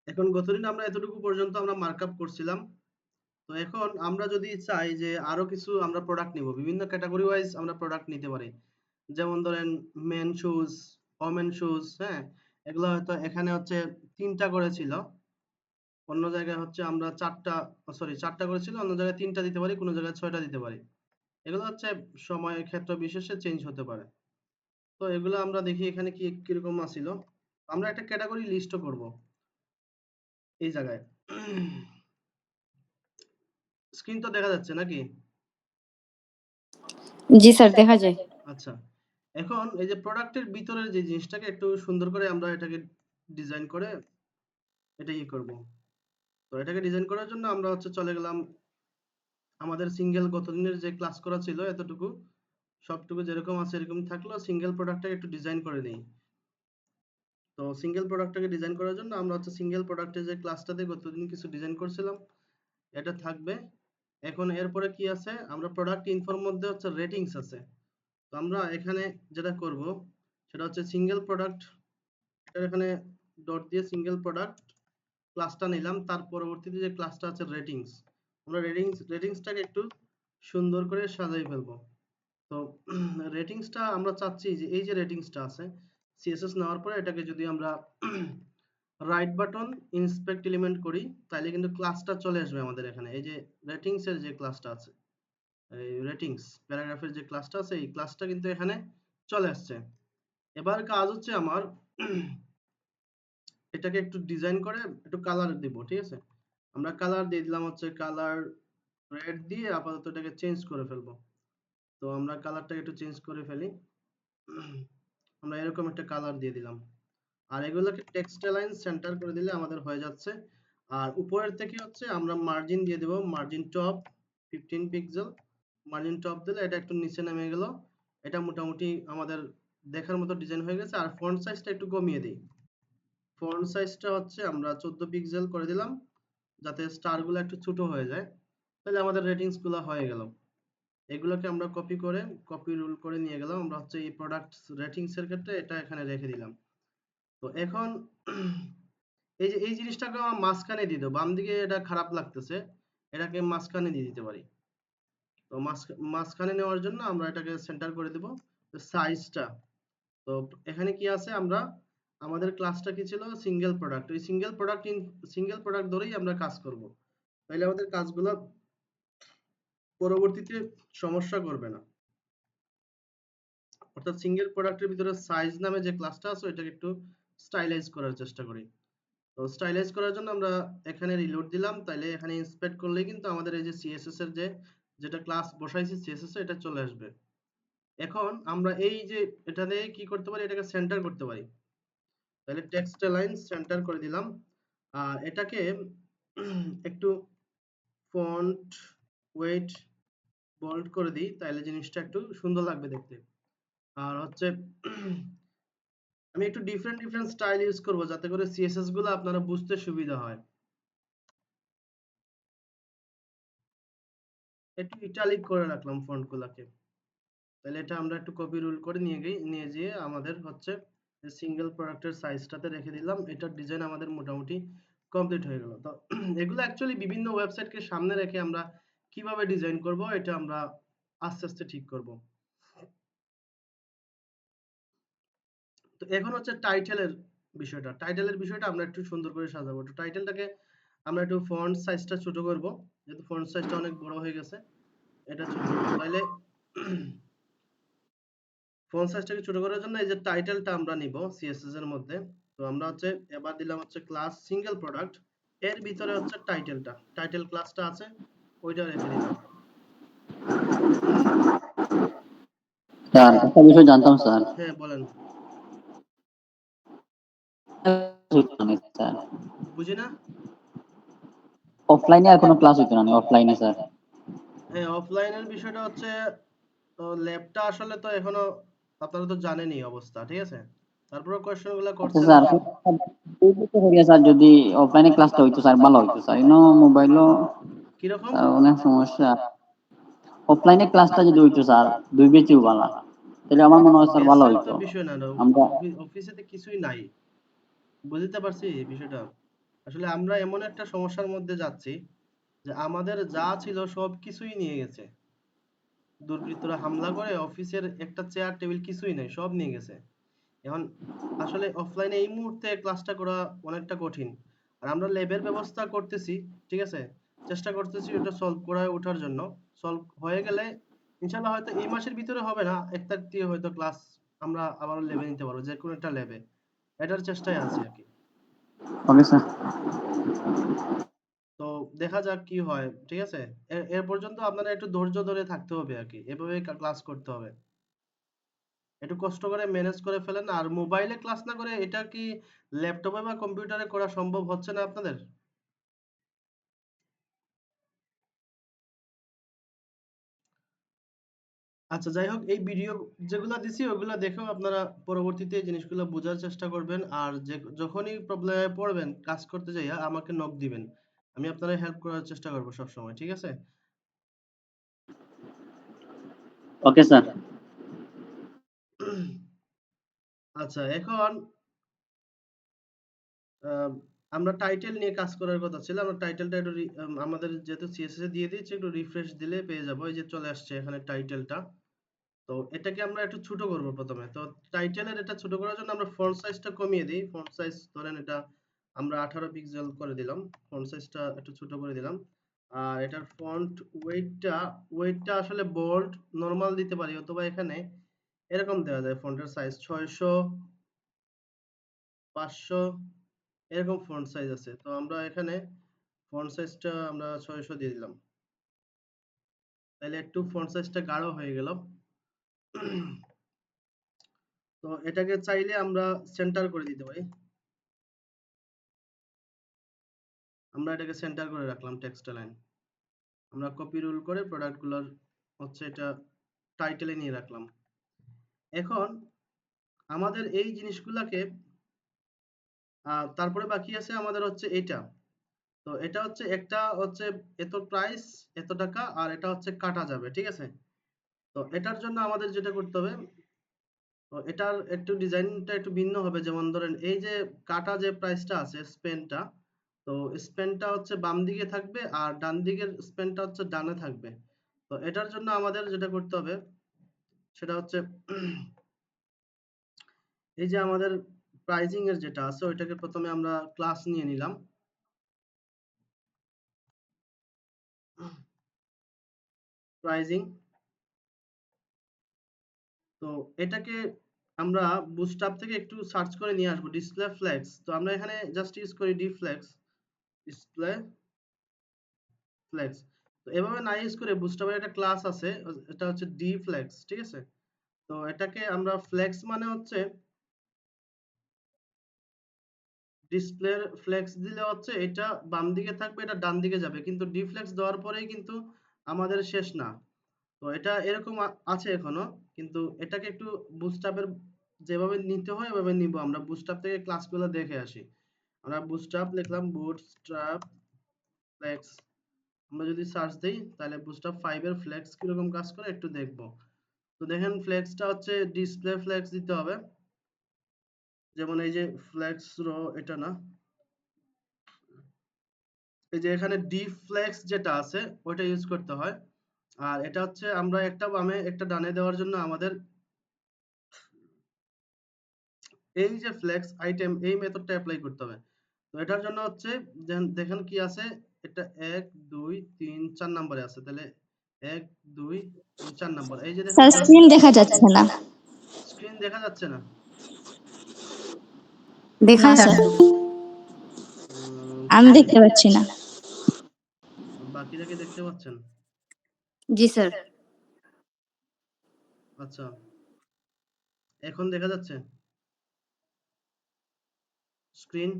এখন গতদিন আমরা এতটুকু পর্যন্ত আমরা মার্কআপ করছিলাম। তো এখন আমরা যদি চাই যে আরো কিছু আমরা প্রোডাক্ট নিব, বিভিন্ন ক্যাটাগরি ওয়াইজ আমরা প্রোডাক্ট নিতে পারি। যেমন ধরেন মেন শুজ, ওমেন শুজ, হ্যাঁ? এগুলো হয়তো এখানে হচ্ছে ৩ টা করে ছিল। অন্য জায়গায় হচ্ছে আমরা ৪ টা, সরি ৪ টা করে ছিল, অন্য জায়গায় ৩ টা দিতে পারি, কোনো জায়গায় ৬ টা দিতে পারি। এগুলো হচ্ছে সময়ের ক্ষেত্র বিশেষে চেঞ্জ হতে পারে। তো এগুলো আমরা দেখি এখানে কিরকম আছিল। আমরা একটা ক্যাটাগরি লিস্টও করব এই জায়গায়। স্ক্রিন তো দেখা যাচ্ছে নাকি? জি স্যার, দেখা যায়। আচ্ছা, এখন এই যে প্রোডাক্টের ভিতরের যে জিনিসটাকে একটু সুন্দর করে আমরা এটাকে ডিজাইন করে এটা করব। তো এটাকে ডিজাইন করার জন্য আমরা হচ্ছে চলে গেলাম আমাদের সিঙ্গেল গতদিনের যে ক্লাস করা ছিল এতটুকু, সবটুকু যেরকম আছে এরকম থাকলো। সিঙ্গেল প্রোডাক্টটাকে একটু ডিজাইন করে নেই। তো সিঙ্গেল প্রোডাক্টটাকে ডিজাইন করার জন্য আমরা হচ্ছে সিঙ্গেল প্রোডাক্টের যে ক্লাসটাতে গতদিন কিছু ডিজাইন করছিলাম এটা থাকবে। এখন এরপরে কি আছে, আমরা প্রোডাক্ট ইনফোর মধ্যে হচ্ছে রেটিংস আছে। তো আমরা এখানে যেটা করব সেটা হচ্ছে সিঙ্গেল প্রোডাক্ট, এটা এখানে ডট দিয়ে সিঙ্গেল প্রোডাক্ট ক্লাসটা নিলাম। তার পরবর্তীতে যে ক্লাসটা আছে রেটিংস, আমরা রেটিংসটাকে একটু সুন্দর করে সাজাই ফেলবো। তো রেটিংসটা আমরা চাচ্ছি যে এই যে রেটিংসটা আছে সিএসএস নেওয়ার পরে এটাকে যদি আমরা রাইট বাটন ইন্সপেক্ট এলিমেন্ট করি তাহলে কিন্তু ক্লাসটা চলে আসবে আমাদের এখানে। এই যে রেটিংস এর যে ক্লাসটা আছে, এই রেটিংস প্যারাগ্রাফের যে ক্লাসটা আছে এই ক্লাসটা কিন্তু এখানে চলে আসছে। এবার কাজ হচ্ছে আমার এটাকে একটু ডিজাইন করে একটু কালার দিব, ঠিক আছে? আমরা কালার দিয়ে দিলাম হচ্ছে কালার রেড দিয়ে আপাতত এটাকে চেঞ্জ করে ফেলবো। তো আমরা কালারটাকে একটু চেঞ্জ করে ফেলি। আমরা এরকম একটা কালার দিয়ে দিলাম। আর এগুলোকে টেক্সট অ্যালাইন সেন্টার করে দিলে আমাদের হয়ে যাচ্ছে। আর উপরের থেকে হচ্ছে আমরা মার্জিন দিয়ে দেব, margin top 15 pixel. Margin top দিলে এটা একটু নিচে নেমে গেল। এটা মোটামুটি আমাদের দেখার মতো ডিজাইন হয়ে গেছে। আর ফন্ট সাইজটা একটু কমিয়ে দিই। ফন্ট সাইজটা হচ্ছে আমরা 14 পিক্সেল করে দিলাম যাতে স্টারগুলো একটু ছোট হয়ে যায়। তাহলে আমাদের রেটিংস গুলো হয়ে গেল। এগুলোকে আমরা কপি রুল করে নিয়ে গেলাম। আমরা হচ্ছে এই প্রোডাক্ট রেটিংস এর ক্ষেত্রে এটা এখানে রেখে দিলাম। তো এখন এই যে এই জিনিসটাকে আমরা মাঝখানে দিয়ে দেবো, বাম দিকে এটা খারাপ লাগতেছে, এটাকে মাঝখানে দিয়ে দিতে পারি। তো মাঝখানে নেওয়ার জন্য আমরা এটাকে সেন্টার করে দেব সাইজটা। তো এখানে কি আছে, আমরা আমাদের ক্লাসটা কি ছিল সিঙ্গেল প্রোডাক্ট, ওই সিঙ্গেল প্রোডাক্ট ধরেই আমরা কাজ করব। তাহলে আমাদের কাজগুলো পরবর্তীতে সমস্যা করবে না। অর্থাৎ সিঙ্গেল প্রোডাক্টের ভিতরে সাইজ নামে যে ক্লাসটা আছে ওইটাকে একটু স্টাইলাইজ করার চেষ্টা করি। তো স্টাইলাইজ করার জন্য আমরা এখানে রিলোড দিলাম, তাইলে এখানে ইন্সপেক্ট করলেই কিন্তু আমাদের এই যে সিএসএস এর যেটা ক্লাস বসাইছি সিএসএস এটা চলে আসবে। এখন আমরা এই যে এটা দিয়ে কি করতে পারি, এটাকে সেন্টার করতে পারি। তাহলে টেক্সট লাইন সেন্টার করে দিলাম। আর এটাকে একটু ফন্ট ওয়েট বোল্ড করে দিই, তাহলে জিনিসটা একটু সুন্দর লাগবে দেখতে। আর হচ্ছে আমি একটু ডিফারেন্ট স্টাইল ইউজ করব যাতে করে সিএসএস গুলো আপনারা বুঝতে সুবিধা হয়। একটু ইটালিক করে রাখলাম ফন্ট গুলাকে। তাহলে এটা আমরা একটু কপি রুল করে নিয়ে গিয়ে আমাদের হচ্ছে সিঙ্গেল প্রোডাক্টের সাইজটাতে রেখে দিলাম। এটার ডিজাইন আমাদের মোটামুটি কমপ্লিট হয়ে গেল। তো এগুলো অ্যাকচুয়ালি বিভিন্ন ওয়েবসাইটকে সামনে রেখে আমরা কিভাবে ডিজাইন করব এটা আমরা আস্তে আস্তে ঠিক করব। তো এখন হচ্ছে টাইটেলের বিষয়টা আমরা একটু সুন্দর করে সাজাবো। তো টাইটেলটাকে আমরা একটু ফন্ট সাইজটা ছোট করব, যেহেতু ফন্ট সাইজটা অনেক বড় হয়ে গেছে। এটা ছোট করব, তাইলে ফন্ট সাইজটাকে ছোট করার জন্য এই যে টাইটেলটা আমরা নিব সিএসএস এর মধ্যে। তো আমরা হচ্ছে এবার দিলাম হচ্ছে ক্লাস সিঙ্গেল প্রোডাক্ট, এর ভিতরে হচ্ছে টাইটেল ক্লাসটা আছে ওইটা রেখে দিলাম। স্যার একটা বিষয় জানতাম স্যার। হ্যাঁ বলেন। স্যার বুঝি না। অফলাইনে আর কোনো ক্লাস হইতো না অফলাইনে স্যার? হ্যাঁ অফলাইনের বিষয়টা হচ্ছে ল্যাবটা আসলে তো এখনো আপনারা তো জানেনই অবস্থা, ঠিক আছে? তারপরে কোশ্চেন গুলো আচ্ছা করছেন স্যার, স্যার যদি অফলাইনে ক্লাসটা হইতো স্যার ভালো হইতো স্যার, ইনো মোবাইলও কিরকম? স্যার অনেক সমস্যা। অফলাইনে ক্লাসটা যদি হইতো স্যার দুই বেচেও ভালো। তাহলে আমার মনে হয় স্যার ভালো ক্যাসের হইতো তো বিষয় না, আমরা। অফিসে তো কিছুই নাই। বুঝতে পারছি বিষয়টা। আসলে আমরা এমন একটা সমস্যার মধ্যে যাচ্ছি যে আমাদের যা ছিল সব কিছুই নিয়ে গেছে। দুর্বৃত্তরা হামলা করে অফিসের একটা চেয়ার টেবিল কিছুই নেই, সব নিয়ে গেছে। এখন আসলে অফলাইনে এই মুহূর্তে ক্লাসটা করা অনেকটা কঠিন। আর আমরা ল্যাবের ব্যবস্থা করতেছি, ঠিক আছে? চেষ্টা করতেছি ওটা সলভ করে ওঠার জন্য। সলভ হয়ে গেলে ইনশাআল্লাহ হয়তো এই মাসের ভিতরে হবে না, 1 তারিখ দিয়ে হয়তো ক্লাস আমরা আবার ল্যাবে নিতে পারবো, যে কোনো একটা ল্যাবে। এটার চেষ্টায় আছি আরকি। Okay sir. তো দেখা যাক কি হয়, ঠিক আছে? এর পর্যন্ত আপনারা একটু ধৈর্য ধরে থাকতে হবে আরকি। এভাবেই ক্লাস করতে হবে। একটু কষ্ট করে ম্যানেজ করে ফেলেন। আর মোবাইলে ক্লাস না করে এটা কি ল্যাপটপে বা কম্পিউটারে করা সম্ভব হচ্ছে না আপনাদের? আচ্ছা, যাই হোক, এই ভিডিও যেগুলা দিছি ওগুলা দেখেও আপনারা পরবর্তীতে এই জিনিসগুলো বোঝার চেষ্টা করবেন। আর যখনই প্রবলেমে পড়বেন কাজ করতে যাইয়া আমাকে নক দিবেন। আমি আপনাদের হেল্প করার চেষ্টা করব সবসময়, ঠিক আছে? Okay sir. আচ্ছা, এখন আহ, আমরা টাইটেল নিয়ে কাজ করার কথা ছিল। আমরা টাইটেলটা একটু আমাদের যেহেতু সিএসএস এ দিয়ে দিয়েছি, একটু রিফ্রেশ দিলে পেয়ে যাবো। এই যে চলে আসছে এখানে টাইটেলটা। তো এটাকে আমরা একটু ছোট করব প্রথমে। তো টাইটেলের এটা ছোট করার জন্য আমরা ফন্ট সাইজটা কমিয়ে দিই। ফন্ট সাইজ ধরেন এটা আমরা 18 পিক্সেল করে দিলাম। ফন্ট সাইজটা একটু ছোট করে দিলাম। আর এটার ফন্ট ওয়েটটা আসলে বোল্ড নরমাল দিতে পারি, অথবা এখানে এরকম দেওয়া যায়। ফন্টের সাইজ 600, 500 এরকম ফন্ট সাইজ আছে। তো আমরা এখানে ফন্ট সাইজটা আমরা 600 দিয়ে দিলাম। তাহলে একটু ফন্ট সাইজটা গাঢ় হয়ে গেল। তো এটাকে চাইলে আমরা সেন্টার করে দিতে পারি। আমরা এটাকে সেন্টার করে রাখলাম টেক্সট লাইন। আমরা কপি রুল করে প্রোডাক্টগুলোর হচ্ছে এটা টাইটেলে নিয়ে রাখলাম। এখন আমাদের এই জিনিসগুলোকে তারপরে বাকি আছে আমাদের হচ্ছে এটা। তো এটা হচ্ছে একটা হচ্ছে এত প্রাইস, এত টাকা, আর এটা হচ্ছে কাটা যাবে, ঠিক আছে? তো এটার জন্য আমাদের যেটা করতে হবে, তো এটার একটু ডিজাইনটা একটু ভিন্ন হবে। যেমন ধরেন এই যে কাটা যে প্রাইসটা আছে স্পেনটা, তো স্পেনটা হচ্ছে বাম দিকে থাকবে আর ডান দিকের স্পেনটা হচ্ছে ডানে থাকবে। তো এটার জন্য আমাদের যেটা করতে হবে সেটা হচ্ছে এই যে আমাদের প্রাইজিং এর যেটা আছে ওইটাকে প্রথমে আমরা ক্লাস নিয়ে নিলাম। প্রাইজিং, তো এটাকে আমরা বুটস্ট্র্যাপ থেকে একটু সার্চ করে নিয়ে আসবো। ডিসপ্লে ফ্লেক্স, তো আমরা এখানে জাস্ট ইউজ করি ডি ফ্লেক্স, ডিসপ্লে ফ্লেক্স। তো এভাবে না ইউজ করে বুটস্ট্র্যাপের একটা ক্লাস আছে, এটা হচ্ছে ডি ফ্লেক্স, ঠিক আছে? তো এটাকে আমরা ফ্লেক্স মানে হচ্ছে ডিসপ্লের ফ্লেক্স দিলে হচ্ছে এটা বাম দিকে থাকবে, এটা ডান দিকে যাবে, কিন্তু ডি ফ্লেক্স দেওয়ার পরেই কিন্তু আমাদের শেষ না। তো এটা এরকম আছে এখনো, কিন্তু এটাকে একটু বুটস্ট্র্যাপের যেভাবে নিতে হয় ওভাবে নিব। আমরা বুটস্ট্র্যাপ থেকে ক্লাসগুলো দেখে আসি। আমরা বুটস্ট্র্যাপ লিখলাম, বুটস্ট্র্যাপ ফ্লেক্স। আমরা যদি সার্চ দেই তাহলে বুটস্ট্র্যাপ 5 এর ফ্লেক্স কিরকম কাজ করে একটু দেখবো। তো দেখেন ফ্লেক্সটা হচ্ছে ডিসপ্লে ফ্লেক্স দিতে হবে। যেমন এই যে ফ্লেক্স রো, এটা না, এই যে এখানে ডি ফ্লেক্স যেটা আছে ওইটা ইউজ করতে হয়। আর এটা হচ্ছে আমরা একটা বামে একটা ডানে দেওয়ার জন্য আমাদের এই যে ফ্লেক্স আইটেম এই মেথডটা অ্যাপ্লাই করতে হবে। তো এটার জন্য হচ্ছে দেখেন কি আছে, এটা 1 2 3 4 নম্বরে আছে। তাহলে 1 2 3 4 নম্বর, এই যে দেখেন স্যার জাস্ট স্ক্রিন দেখা যাচ্ছে না। স্ক্রিন দেখা যাচ্ছে না। না স্যার, আমি তাহলে দেখতে পাচ্ছি না। বাকিরা কি দেখতে পাচ্ছেন? জি স্যার। আচ্ছা, এখন দেখা যাচ্ছে স্ক্রিন?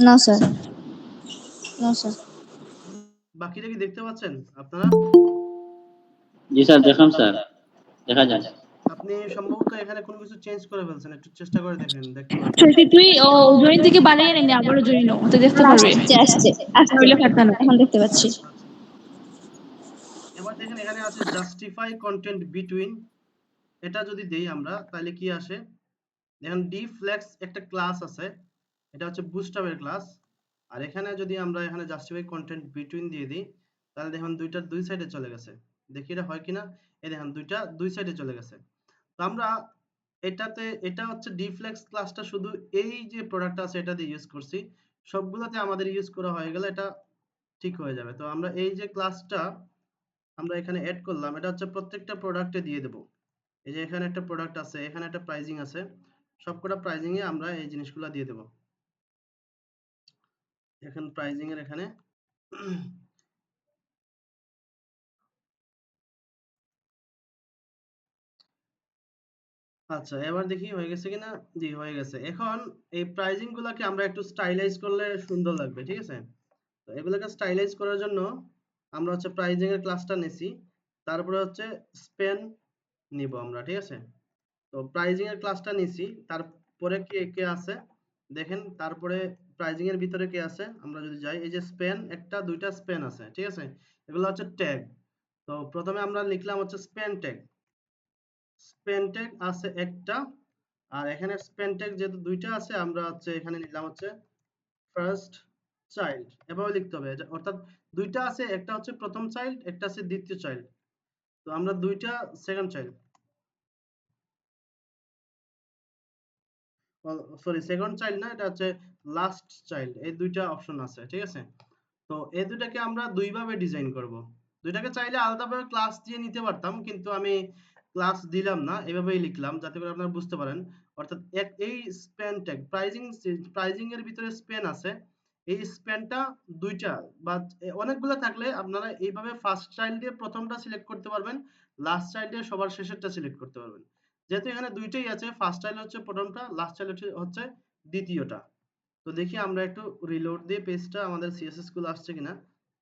না স্যার। না স্যার। বাকিরা কি দেখতে পাচ্ছেন আপনারা? জি স্যার, দেখলাম স্যার, দেখা যায়। আপনি সম্ভবত এখানে কোনো কিছু চেঞ্জ করে ফেলছেন, একটু চেষ্টা করে দেখেন, দেখতে পারবেন। সত্যি তুই ও জয়েন থেকে বানিয়ে নেনি, আবারও জয়েন ও তো দেখতে পারবে। আসছে আসছে আচ্ছা আসছে, হইলে কথা না। এখন দেখতে পাচ্ছি। আচ্ছা, এবার দেখেন এখানে আছে জাস্টিফাই কন্টেন্ট বিটুইন এটা যদি দেই আমরা তাহলে কি আসে, দেখেন ডিফ্লেক্স একটা ক্লাস আছে, এটা হচ্ছে বুস্টআপের ক্লাস। আর এখানে যদি আমরা এখানে জাস্টিফাই কন্টেন্ট বিটুইন দিয়ে দিই, তাহলে দেখুন দুইটার দুই সাইডে চলে গেছে। দেখি এটা হয় কিনা। এই দেখেন দুইটা দুই সাইডে চলে গেছে। তো আমরা এটাতে, এটা হচ্ছে ডিফ্লেক্স ক্লাসটা শুধু এই যে প্রোডাক্ট আছে এটা দিয়ে ইউজ করছি, সবগুলোতে আমাদের ইউজ করা হয়ে গেলে এটা ঠিক হয়ে যাবে। তো আমরা এই যে ক্লাসটা আমরা এখানে অ্যাড করলাম, এটা হচ্ছে প্রত্যেকটা প্রোডাক্টে দিয়ে দেব। এই যে এখানে একটা প্রোডাক্ট আছে, এখানে একটা প্রাইজিং আছে, সবকটা প্রাইজিং এ আমরা এই জিনিসগুলো দিয়ে দেব। এখন প্রাইজিং এর এখানে আচ্ছা এবার দেখি হয়ে গেছে কিনা। জি হয়ে গেছে। এখন এই প্রাইজিং গুলাকে আমরা একটু স্টাইলাইজ করলে সুন্দর লাগবে, ঠিক আছে। তো এগুলোকে স্টাইলাইজ করার জন্য আমরা হচ্ছে প্রাইজিং এর ক্লাসটা নিছি, তারপরে হচ্ছে স্পেন নিব আমরা, ঠিক আছে। তো প্রাইজিং এর ক্লাসটা নিছি, তারপরে কে কে আছে দেখেন, তারপরে প্রাইজিং এর ভিতরে কে আছে আমরা যদি যাই, এই যে স্পেন, একটা দুইটা স্পেন আছে, ঠিক আছে। এগুলো হচ্ছে ট্যাগ। তো প্রথমে আমরা লিখলাম হচ্ছে স্পেন ট্যাগ। স্পেন ট্যাগ আছে একটা, আর এখানে স্পেন ট্যাগ যেহেতু দুইটা আছে, আমরা হচ্ছে এখানে নিলাম হচ্ছে ফার্স্ট চাইল্ড, এভাবে লিখতে হবে। অর্থাৎ দুইটা আছে, একটা হচ্ছে প্রথম চাইল্ড, একটা আছে দ্বিতীয় চাইল্ড। তো আমরা দুইটা second child, sorry second child না, এটা হচ্ছে লাস্ট চাইল্ড, এই দুইটা অপশন আছে, ঠিক আছে। তো এই দুটাকে আমরা দুই ভাবে ডিজাইন করব। দুইটাকে চাইলে আলাদাভাবে ক্লাস দিয়ে নিতে পারতাম, কিন্তু আমি ক্লাস দিলাম না, এভাবেই লিখলাম যাতে করে আপনারা বুঝতে পারেন। অর্থাৎ এই স্প্যান ট্যাগ প্রাইজিং এর ভিতরে স্প্যান আছে, এই স্প্যানটা দুইটা বা অনেকগুলো থাকলে আপনারা এইভাবে ফার্স্ট চাইল্ড দিয়ে প্রথমটা সিলেক্ট করতে পারবেন, লাস্ট চাইল্ড দিয়ে সবার শেষেরটা সিলেক্ট করতে পারবেন। যেহেতু এখানে দুইটাই আছে, ফার্স্ট চাইল্ড হচ্ছে প্রথমটা, লাস্ট চাইল্ড হচ্ছে দ্বিতীয়টা। তো দেখি আমরা একটু রিলোড দিয়ে পেজটা আমাদের সিএসএস গুলো আসছে কিনা।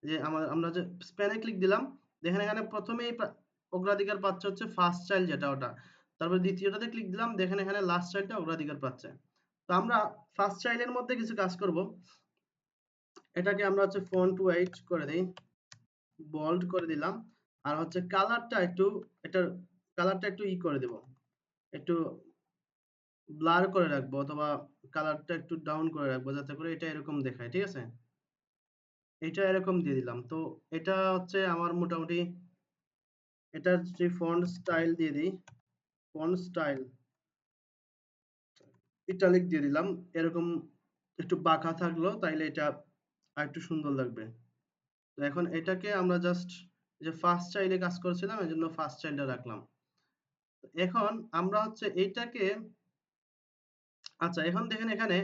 যে আমরা যে স্প্যানে ক্লিক দিলাম, দেখেন এখানে প্রথমেই অগ্রাধিকার পাচ্ছে হচ্ছে ফার্স্ট চাইল্ড যেটা ওটা, তারপর দ্বিতীয়টাতে ক্লিক দিলাম, দেখেন এখানে লাস্ট চাইল্ডটা অগ্রাধিকার পাচ্ছে। তো আমরা ফার্স্ট চাইল্ডের মধ্যে কিছু কাজ করব। এটাকে আমরা হচ্ছে ফন্ট ওয়াইট করে দেই, বোল্ড করে দিলাম, আর হচ্ছে কালারটা একটু, এটার কালারটা একটু করে দেব, একটু ব্লার করে রাখবো, অথবা কালারটা একটু ডাউন করে রাখবো যাতে করে এটা এরকম দেখায়, ঠিক আছে। এটা এরকম দিয়ে দিলাম। তো এটা হচ্ছে আমার মোটামুটি, এটার যে ফন্ট স্টাইল দিয়ে দিই, ফন্ট স্টাইল ইটালিক দিয়ে দিলাম, এরকম একটু বাঁকা থাকলো, তাইলে এটা আরেকটু সুন্দর লাগবে। তো এখন এটাকে আমরা জাস্ট যে ফার্স্ট চাইল্ডে কাজ করেছিলাম এই জন্য ফার্স্ট চাইল্ডে রাখলাম। এখন আমরা হচ্ছে এইটাকে, আচ্ছা এখন দেখেন এখানে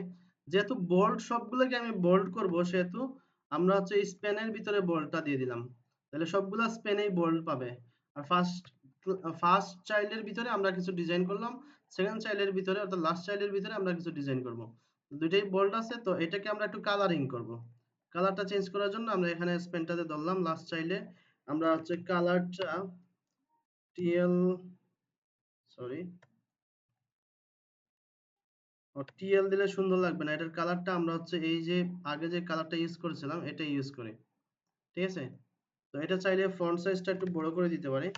যেহেতু বোল্ড, সবগুলোকে আমি বোল্ড করব, সেহেতু আমরা হচ্ছে স্পেনের ভিতরে বোল্ডটা দিয়ে দিলাম, তাহলে সবগুলা স্পেনেই বোল্ড পাবে। আর ফার্স্ট চাইল্ডের ভিতরে আমরা কিছু ডিজাইন করলাম, সেকেন্ড চাইল্ডের ভিতরে অর্থাৎ লাস্ট চাইল্ডের ভিতরে আমরা কিছু ডিজাইন করব। দুইটাই বোল্ড আছে, তো এটাকে আমরা একটু কালারিং করব। কালারটা চেঞ্জ করার জন্য আমরা এখানে স্পেনটাতে ধরলাম, লাস্ট চাইল্ডে আমরা হচ্ছে কালারটা টিএল, সরি টিএল দিলে সুন্দর লাগবে না, এটার কালারটা আমরা হচ্ছে এই যে আগে যে কালারটা ইউজ করেছিলাম এটা ইউজ করি, ঠিক আছে। তো এটা চাইলে ফন্ট সাইজটা একটু বড় করে দিতে পারি,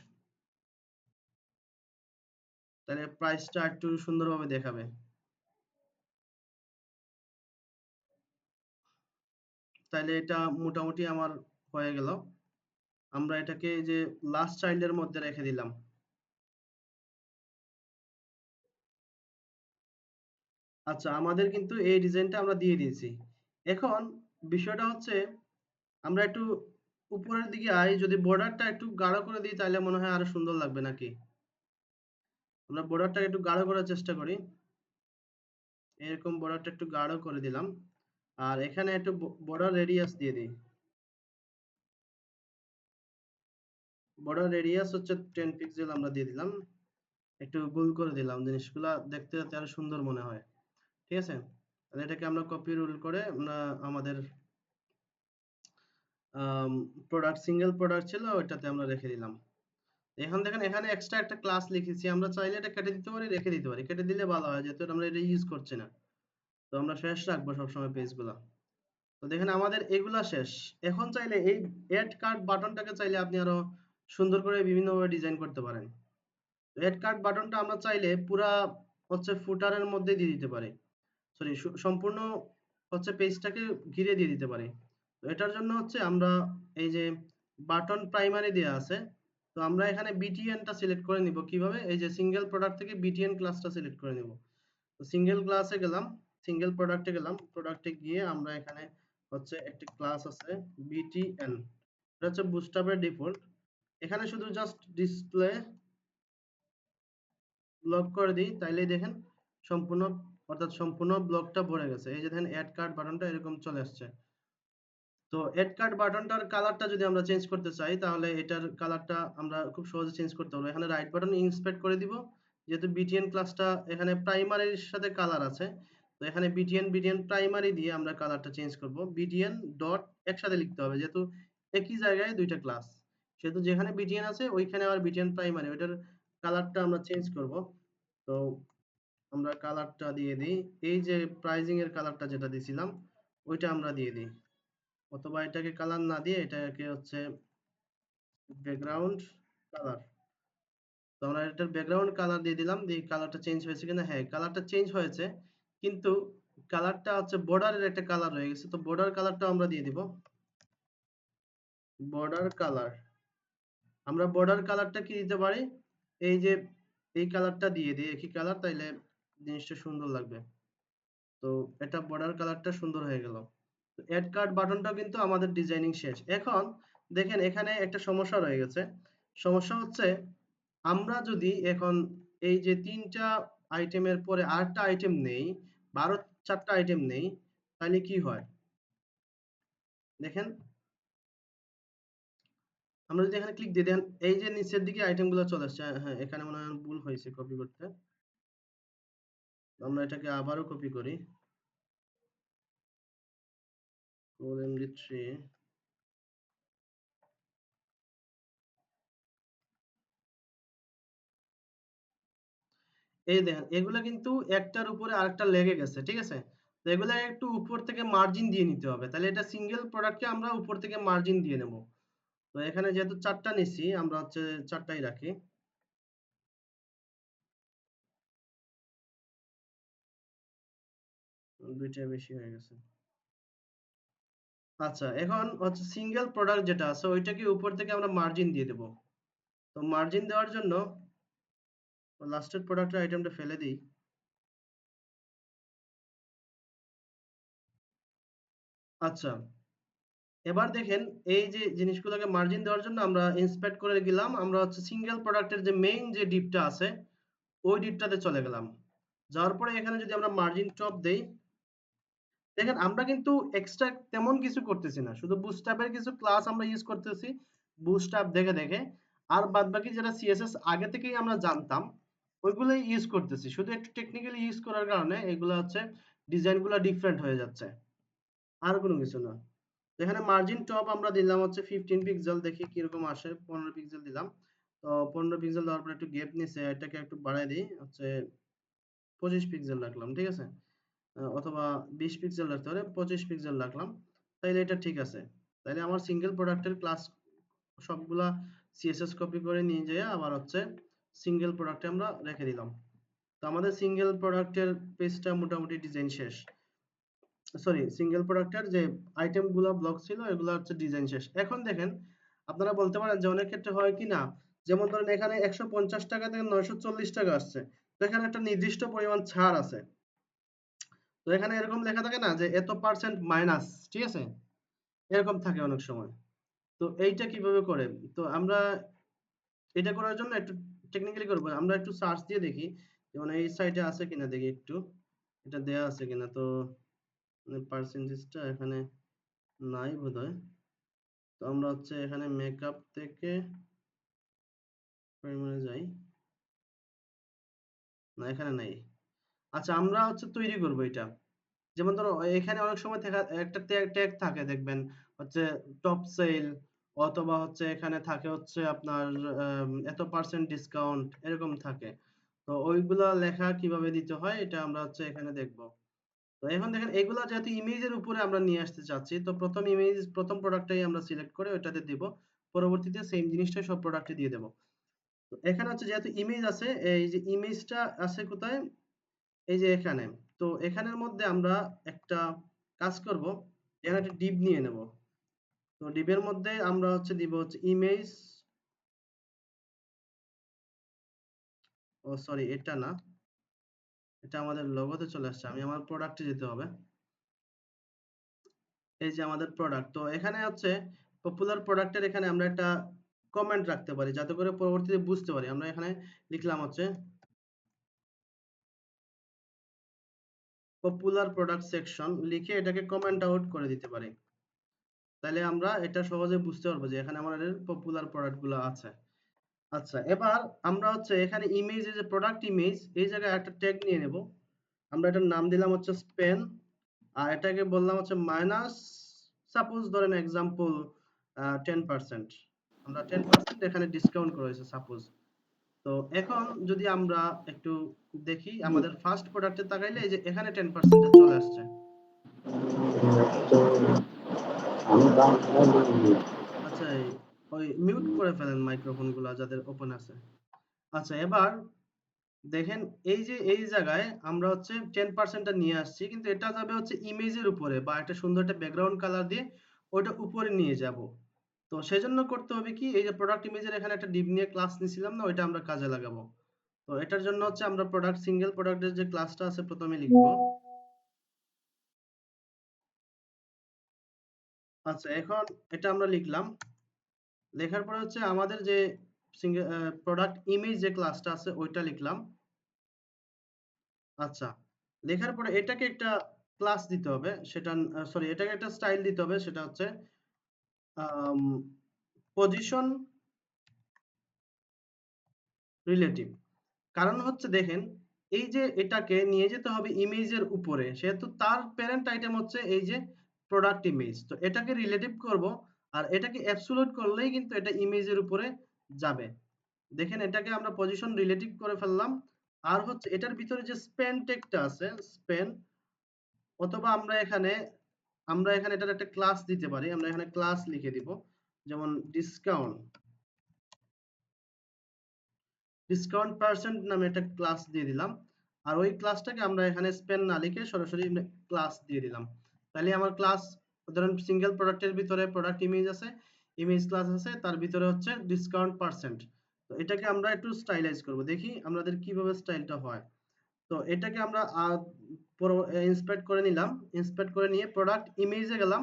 তাহলে প্রাইসটা একটু সুন্দরভাবে দেখাবে। তাহলে এটা মোটামুটি আমার হয়ে গেল। আমরা এটাকে যে লাস্ট চাইল্ডের মধ্যে রেখে দিলাম। আচ্ছা আমাদের কিন্তু এই ডিজাইনটা আমরা দিয়ে দিয়েছি। এখন বিষয়টা হচ্ছে আমরা একটু উপরের দিকে আই, যদি বর্ডারটা একটু গাঢ় করে দিই তাহলে মনে হয় আরো সুন্দর লাগবে নাকি। আমরা বর্ডারটা একটু গাঢ় করার চেষ্টা করি, এরকম বর্ডারটা একটু গাঢ় করে দিলাম, আর এখানে একটু বর্ডার রেডিয়াস দিয়ে দিই। বর্ডার রেডিয়াস হচ্ছে 10 পিক্সেল আমরা দিয়ে দিলাম, একটু গোল করে দিলাম, জিনিসগুলা দেখতে যাতে আরো সুন্দর মনে হয়, ঠিক আছে। তাহলে এটাকে আমরা কপি রুল করে আমরা আমাদের প্রোডাক্ট, সিঙ্গেল প্রোডাক্ট ছিল ওইটাতে আমরা রেখে দিলাম। এখন দেখেন এখানে এক্সট্রা একটা ক্লাস লিখেছি, আমরা চাইলে এটা কেটে দিতে পারি, রেখে দিতে পারি, কেটে দিলে ভালো হয় যেহেতু আমরা এটা ইউজ করছি না। তো আমরা শেষ রাখবো সবসময় পেজগুলা। তো দেখেন আমাদের এগুলা শেষ। এখন চাইলে এই এড কার্ড বাটনটাকে চাইলে আপনি আরো সুন্দর করে বিভিন্নভাবে ডিজাইন করতে পারেন। অ্যাড কার্ড বাটনটা আমরা চাইলে পুরা হচ্ছে ফুটারের মধ্যে দিয়ে দিতে পারি, সরি সম্পূর্ণ হচ্ছে পেজটাকে ঘিরে দিয়ে দিতে পারি। তো এটার জন্য হচ্ছে আমরা এই যে বাটন প্রাইমারি দেওয়া আছে, তো আমরা এখানে বিটিএনটা সিলেক্ট করে নিব কিভাবে, এই যে সিঙ্গেল প্রোডাক্ট থেকে বিটিএন ক্লাসটা সিলেক্ট করে নিব। তো সিঙ্গেল ক্লাসে গেলাম, সিঙ্গেল প্রোডাক্টে গেলাম, প্রোডাক্টে গিয়ে আমরা এখানে হচ্ছে একটি ক্লাস আছে বিটিএন, এটা হচ্ছে বুটস্ট্র্যাপের ডিফল্ট। এখানে শুধু জাস্ট ডিসপ্লে ব্লক করে দিই, তাইলেই দেখেন সম্পূর্ণ, অর্থাৎ সম্পূর্ণ ব্লকটা ভরে গেছে। এই যে দেখেন অ্যাড কার্ড বাটনটা এরকম চলে আসছে। তো অ্যাড কার্ড বাটনটার কালারটা যদি আমরা চেঞ্জ করতে চাই, তাহলে এটার কালারটা আমরা খুব সহজে চেঞ্জ করতে পারবো। এখানে রাইট বাটন ইন্সপেক্ট করে দিব, যেহেতু বিটিএন ক্লাসটা এখানে প্রাইমারির সাথে কালার আছে, তো এখানে বিটিএন প্রাইমারি দিয়ে আমরা কালারটা চেঞ্জ করব। বিটিএন ডট একসাথে লিখতে হবে, যেহেতু একই জায়গায় দুইটা ক্লাস, সেহেতু যেখানে বিটিএন আছে ওইখানে আবার বিটিএন প্রাইমারি, ওইটার কালারটা আমরা চেঞ্জ করব। তো আমরা কালারটা দিয়ে দিই, এই যে প্রাইজিং এর কালারটা যেটা দিছিলাম ওইটা আমরা দিয়ে দিই, অথবা এটাকে কালার না দিয়ে এটাকে হচ্ছে ব্যাকগ্রাউন্ড কালার। তো আমরা এটার ব্যাকগ্রাউন্ড কালার দিয়ে দিলাম, দিয়ে কালারটা চেঞ্জ হয়েছে কিনা, হ্যাঁ কালারটা চেঞ্জ হয়েছে, কিন্তু কালারটা হচ্ছে বর্ডারের একটা কালার রয়ে গেছে, তো বর্ডার কালারটা আমরা দিয়ে দিব। বর্ডার কালার, আমরা বর্ডার কালারটা কি দিতে পারি, এই যে এই কালারটা দিয়ে দিই, একই কালার, তাইলে জিনিসটা সুন্দর লাগবে। তো এটা বর্ডার কালারটা সুন্দর হয়ে গেল। অ্যাড কার্ড বাটনটা কিন্তু আমাদের ডিজাইনিং শেষ। এখন দেখেন এখানে একটা সমস্যা রয়ে গেছে। সমস্যা হচ্ছে আমরা যদি এখন এই যে তিনটা আইটেমের পরে আরেকটা আইটেম নেই, 4টা আইটেম নেই, তাহলে কি হয় দেখেন, আমরা যদি এখানে ক্লিক দিয়ে দেন, এই যে নিচের দিকে আইটেমগুলো চলে আসছে, হ্যাঁ এখানে মনে হয় ভুল হয়েছে কপি করতে, আমরা এটাকে আবারও কপি করি, md3, এই দেখেন এগুলা কিন্তু একটার উপরে আরেকটা লেগে গেছে, ঠিক আছে। তো এগুলা একটু উপর থেকে মার্জিন দিয়ে নিতে হবে, তাহলে এটা সিঙ্গেল প্রোডাক্টকে আমরা উপর থেকে মার্জিন দিয়ে নেব। তো এখানে যেহেতু 4টা নিছি, আমরা হচ্ছে 4টাই রাখি। দুইটা বেশি হয়ে গেছে। আচ্ছা এখন হচ্ছে সিঙ্গেল প্রোডাক্ট যেটা আছে ওইটাকে উপর থেকে আমরা মার্জিন দিয়ে দেব। তো মার্জিন দেওয়ার জন্য লাস্টের প্রোডাক্টের আইটেমটা ফেলে দিই। আচ্ছা এবার দেখেন এই যে জিনিসগুলোকে মার্জিন দেওয়ার জন্য আমরা ইন্সপেক্ট করে গেলাম, আমরা হচ্ছে সিঙ্গেল প্রোডাক্টের যে মেইন যে ডিপটা আছে ওই ডিপটাতে চলে গেলাম। যাওয়ার পরে এখানে যদি আমরা মার্জিন টপ দেই, দেখেন আমরা কিন্তু এক্সট্রা তেমন কিছু করতেছি না, শুধু বুটস্ট্র্যাপের কিছু ক্লাস আমরা ইউজ করতেছি বুটস্ট্র্যাপ দেখে দেখে, আর বাদবাকি যেটা সিএসএস আগে থেকেই আমরা জানতাম ওইগুলোই ইউজ করতেছি, শুধু একটু টেকনিক্যালি ইউজ করার কারণে এগুলো হচ্ছে ডিজাইনগুলো ডিফারেন্ট হয়ে যাচ্ছে, আর কোনো কিছু না। এখানে মার্জিন টপ আমরা দিলাম হচ্ছে 15 পিক্সেল, দেখি কিরকম আসে, 15 পিক্সেল দিলাম। তো 15 পিক্সেল দেওয়ার পর একটু গ্যাপ নিছে, এটাকে একটু বাড়াই দিই, হচ্ছে 25 পিক্সেল রাখলাম, ঠিক আছে। অথবা 20 পিক্সেল রাখতে পারে, 25 পিক্সেল রাখলাম, তাইলে এটা ঠিক আছে। তাইলে আমার সিঙ্গেল প্রোডাক্টের ক্লাস সবগুলা সিএসএস কপি করে নিয়ে যেয়ে আবার হচ্ছে সিঙ্গেল প্রোডাক্টে আমরা রেখে দিলাম। তো আমাদের সিঙ্গেল প্রোডাক্টের পেজটা মোটামুটি ডিজাইন শেষ, সরি সিঙ্গেল প্রোডাক্টের যে আইটেম গুলা ব্লক ছিল এগুলা হচ্ছে ডিজাইন শেষ। এখন দেখেন আপনারা বলতে পারেন যে অনেক ক্ষেত্রে হয় কি না, যেমন ধরেন এখানে 150 টাকা থেকে 940 টাকা আসছে, তো এখানে একটা নির্দিষ্ট পরিমাণ ছাড় আছে, তো এখানে এরকম লেখা থাকে না যে এত পার্সেন্ট মাইনাস, ঠিক আছে, এরকম থাকে অনেক সময়। তো এইটা কিভাবে করে, তো আমরা এটা করার জন্য একটু টেকনিক্যালি করবো, আমরা একটু সার্চ দিয়ে দেখি, যেমন এই সাইটে আছে কিনা দেখি একটু, এটা দেয়া আছে কিনা। তো পার্সেন্টেজটা এখানে নাই বোধহয়। তো আমরা হচ্ছে এখানে মেকআপ থেকে প্রাইমারি যাই, না এখানে নাই। আচ্ছা আমরা হচ্ছে তৈরি করব এটা, যেমন ধরো এখানে অনেক সময় একটা ট্যাগ থাকে দেখবেন হচ্ছে টপ সেল, অথবা হচ্ছে এখানে থাকে হচ্ছে আপনার এত পার্সেন্ট ডিসকাউন্ট এরকম থাকে। তো ওইগুলা লেখা কিভাবে দিতে হয় এটা আমরা হচ্ছে এখানে দেখব। তো এখন দেখেন এগুলা যেহেতু ইমেজের উপরে আমরা নিয়ে আসতে চাচ্ছি, তো প্রথম প্রোডাক্টটাই আমরা সিলেক্ট করে ওইটাতে দিব, পরবর্তীতে সেম জিনিসটাই সব প্রোডাক্টে দিয়ে দেব। তো এখানে হচ্ছে যেহেতু ইমেজ আছে, এই যে ইমেজটা আছে কোথায়, এই যে এখানে। তো এখানের মধ্যে আমরা একটা কাজ করব, এখানে একটা ডিভ নিয়ে নেব। তো ডিভের মধ্যে আমরা হচ্ছে দিব হচ্ছে ইমেজ, ও সরি এটা না, এটা আমাদের লোগোতে চলে আসছে, আমি আমার প্রোডাক্টে যেতে হবে। এই যে আমাদের প্রোডাক্ট, তো এখানে হচ্ছে পপুলার প্রোডাক্টের এখানে আমরা একটা কমেন্ট রাখতে পারি যাতে করে পরবর্তীতে বুঝতে পারি। আমরা এখানে লিখলাম হচ্ছে পপুলার প্রোডাক্ট সেকশন, লিখে এটাকে কমেন্ট আউট করে দিতে পারি। তাহলে আমরা এটা সহজে বুঝতে পারবো যে এখানে আমাদের পপুলার প্রোডাক্ট গুলো আছে। আচ্ছা, এবার আমরা হচ্ছে এখানে ইমেজ, যে প্রোডাক্ট ইমেজ, এই জায়গায় একটা ট্যাগ নিয়ে নেব। আমরা এটার নাম দিলাম হচ্ছে স্পেন, আর এটাকে বললাম হচ্ছে মাইনাস, সাপোজ ধরেন এক্সাম্পল 10%, আমরা 10% এখানে ডিসকাউন্ট করা হয়েছে সাপোজ। তো এখন যদি আমরা একটু দেখি আমাদের ফার্স্ট প্রোডাক্টে তাকাইলে এই যে এখানে 10% চলে আসছে। আচ্ছা, ওই মিউট করে ফেলেন মাইক্রোফোন গুলা যাদের ওপেন আছে। আচ্ছা, এবার দেখেন এই যে এই জায়গায় আমরা হচ্ছে 10% টা নিয়ে আসছি, কিন্তু এটা যাবে হচ্ছে ইমেজের উপরে, বা একটা সুন্দর একটা ব্যাকগ্রাউন্ড কালার দিয়ে ওইটা উপরে নিয়ে যাব। তো সেজন্য করতে হবে কি, এই যে প্রোডাক্ট ইমেজের এখানে একটা ডিভ নিয়ে ক্লাস নিছিলাম না, ওইটা আমরা কাজে লাগাবো। তো এটার জন্য হচ্ছে আমরা প্রোডাক্ট সিঙ্গেল প্রোডাক্টের যে ক্লাসটা আছে প্রথমে লিখবো। আচ্ছা, এখন এটা আমরা লিখলাম, লেখার পরে হচ্ছে আমাদের যে সিঙ্গেল প্রোডাক্ট ইমেজ যে ক্লাসটা আছে ওইটা লিখলাম। আচ্ছা, লেখার পরে এটাকে একটা ক্লাস দিতে হবে, সেটা সরি এটাকে একটা স্টাইল দিতে হবে, সেটা হচ্ছে পজিশন রিলেটিভ। কারণ হচ্ছে দেখেন, এই যে এটাকে নিয়ে যেতে হবে ইমেজের উপরে, সেহেতু তার প্যারেন্ট আইটেম হচ্ছে এই যে প্রোডাক্ট ইমেজ, তো এটাকে রিলেটিভ করব, আর এটাকে অ্যাবসলিউট করলেই কিন্তু এটা ইমেজের উপরে যাবে। দেখেন এটাকে আমরা পজিশন রিলেটিভ করে ফেললাম। আর হচ্ছে এটার ভিতরে যে স্পেন টেগটা আছে, স্পেন, অথবা আমরা এখানে এটার একটা ক্লাস দিতে পারি। আমরা এখানে ক্লাস লিখে দিব, যেমন ডিসকাউন্ট পার্সেন্ট নামে একটা ক্লাস দিয়ে দিলাম। আর ওই ক্লাসটাকে আমরা এখানে স্পেন না লিখে সরাসরি ক্লাস দিয়ে দিলাম। তাহলে আমার ক্লাস, ধরেন সিঙ্গেল প্রোডাক্টের ভিতরে প্রোডাক্ট ইমেজ আছে, ইমেজ ক্লাস আছে, তার ভিতরে হচ্ছে ডিসকাউন্ট পার্সেন্ট। তো এটাকে আমরা একটু স্টাইলাইজ করব, দেখি আমাদের কিভাবে স্টাইলটা হয়। তো এটাকে আমরা ইন্সপেক্ট করে নিলাম, ইন্সপেক্ট করে নিয়ে প্রোডাক্ট ইমেজে গেলাম।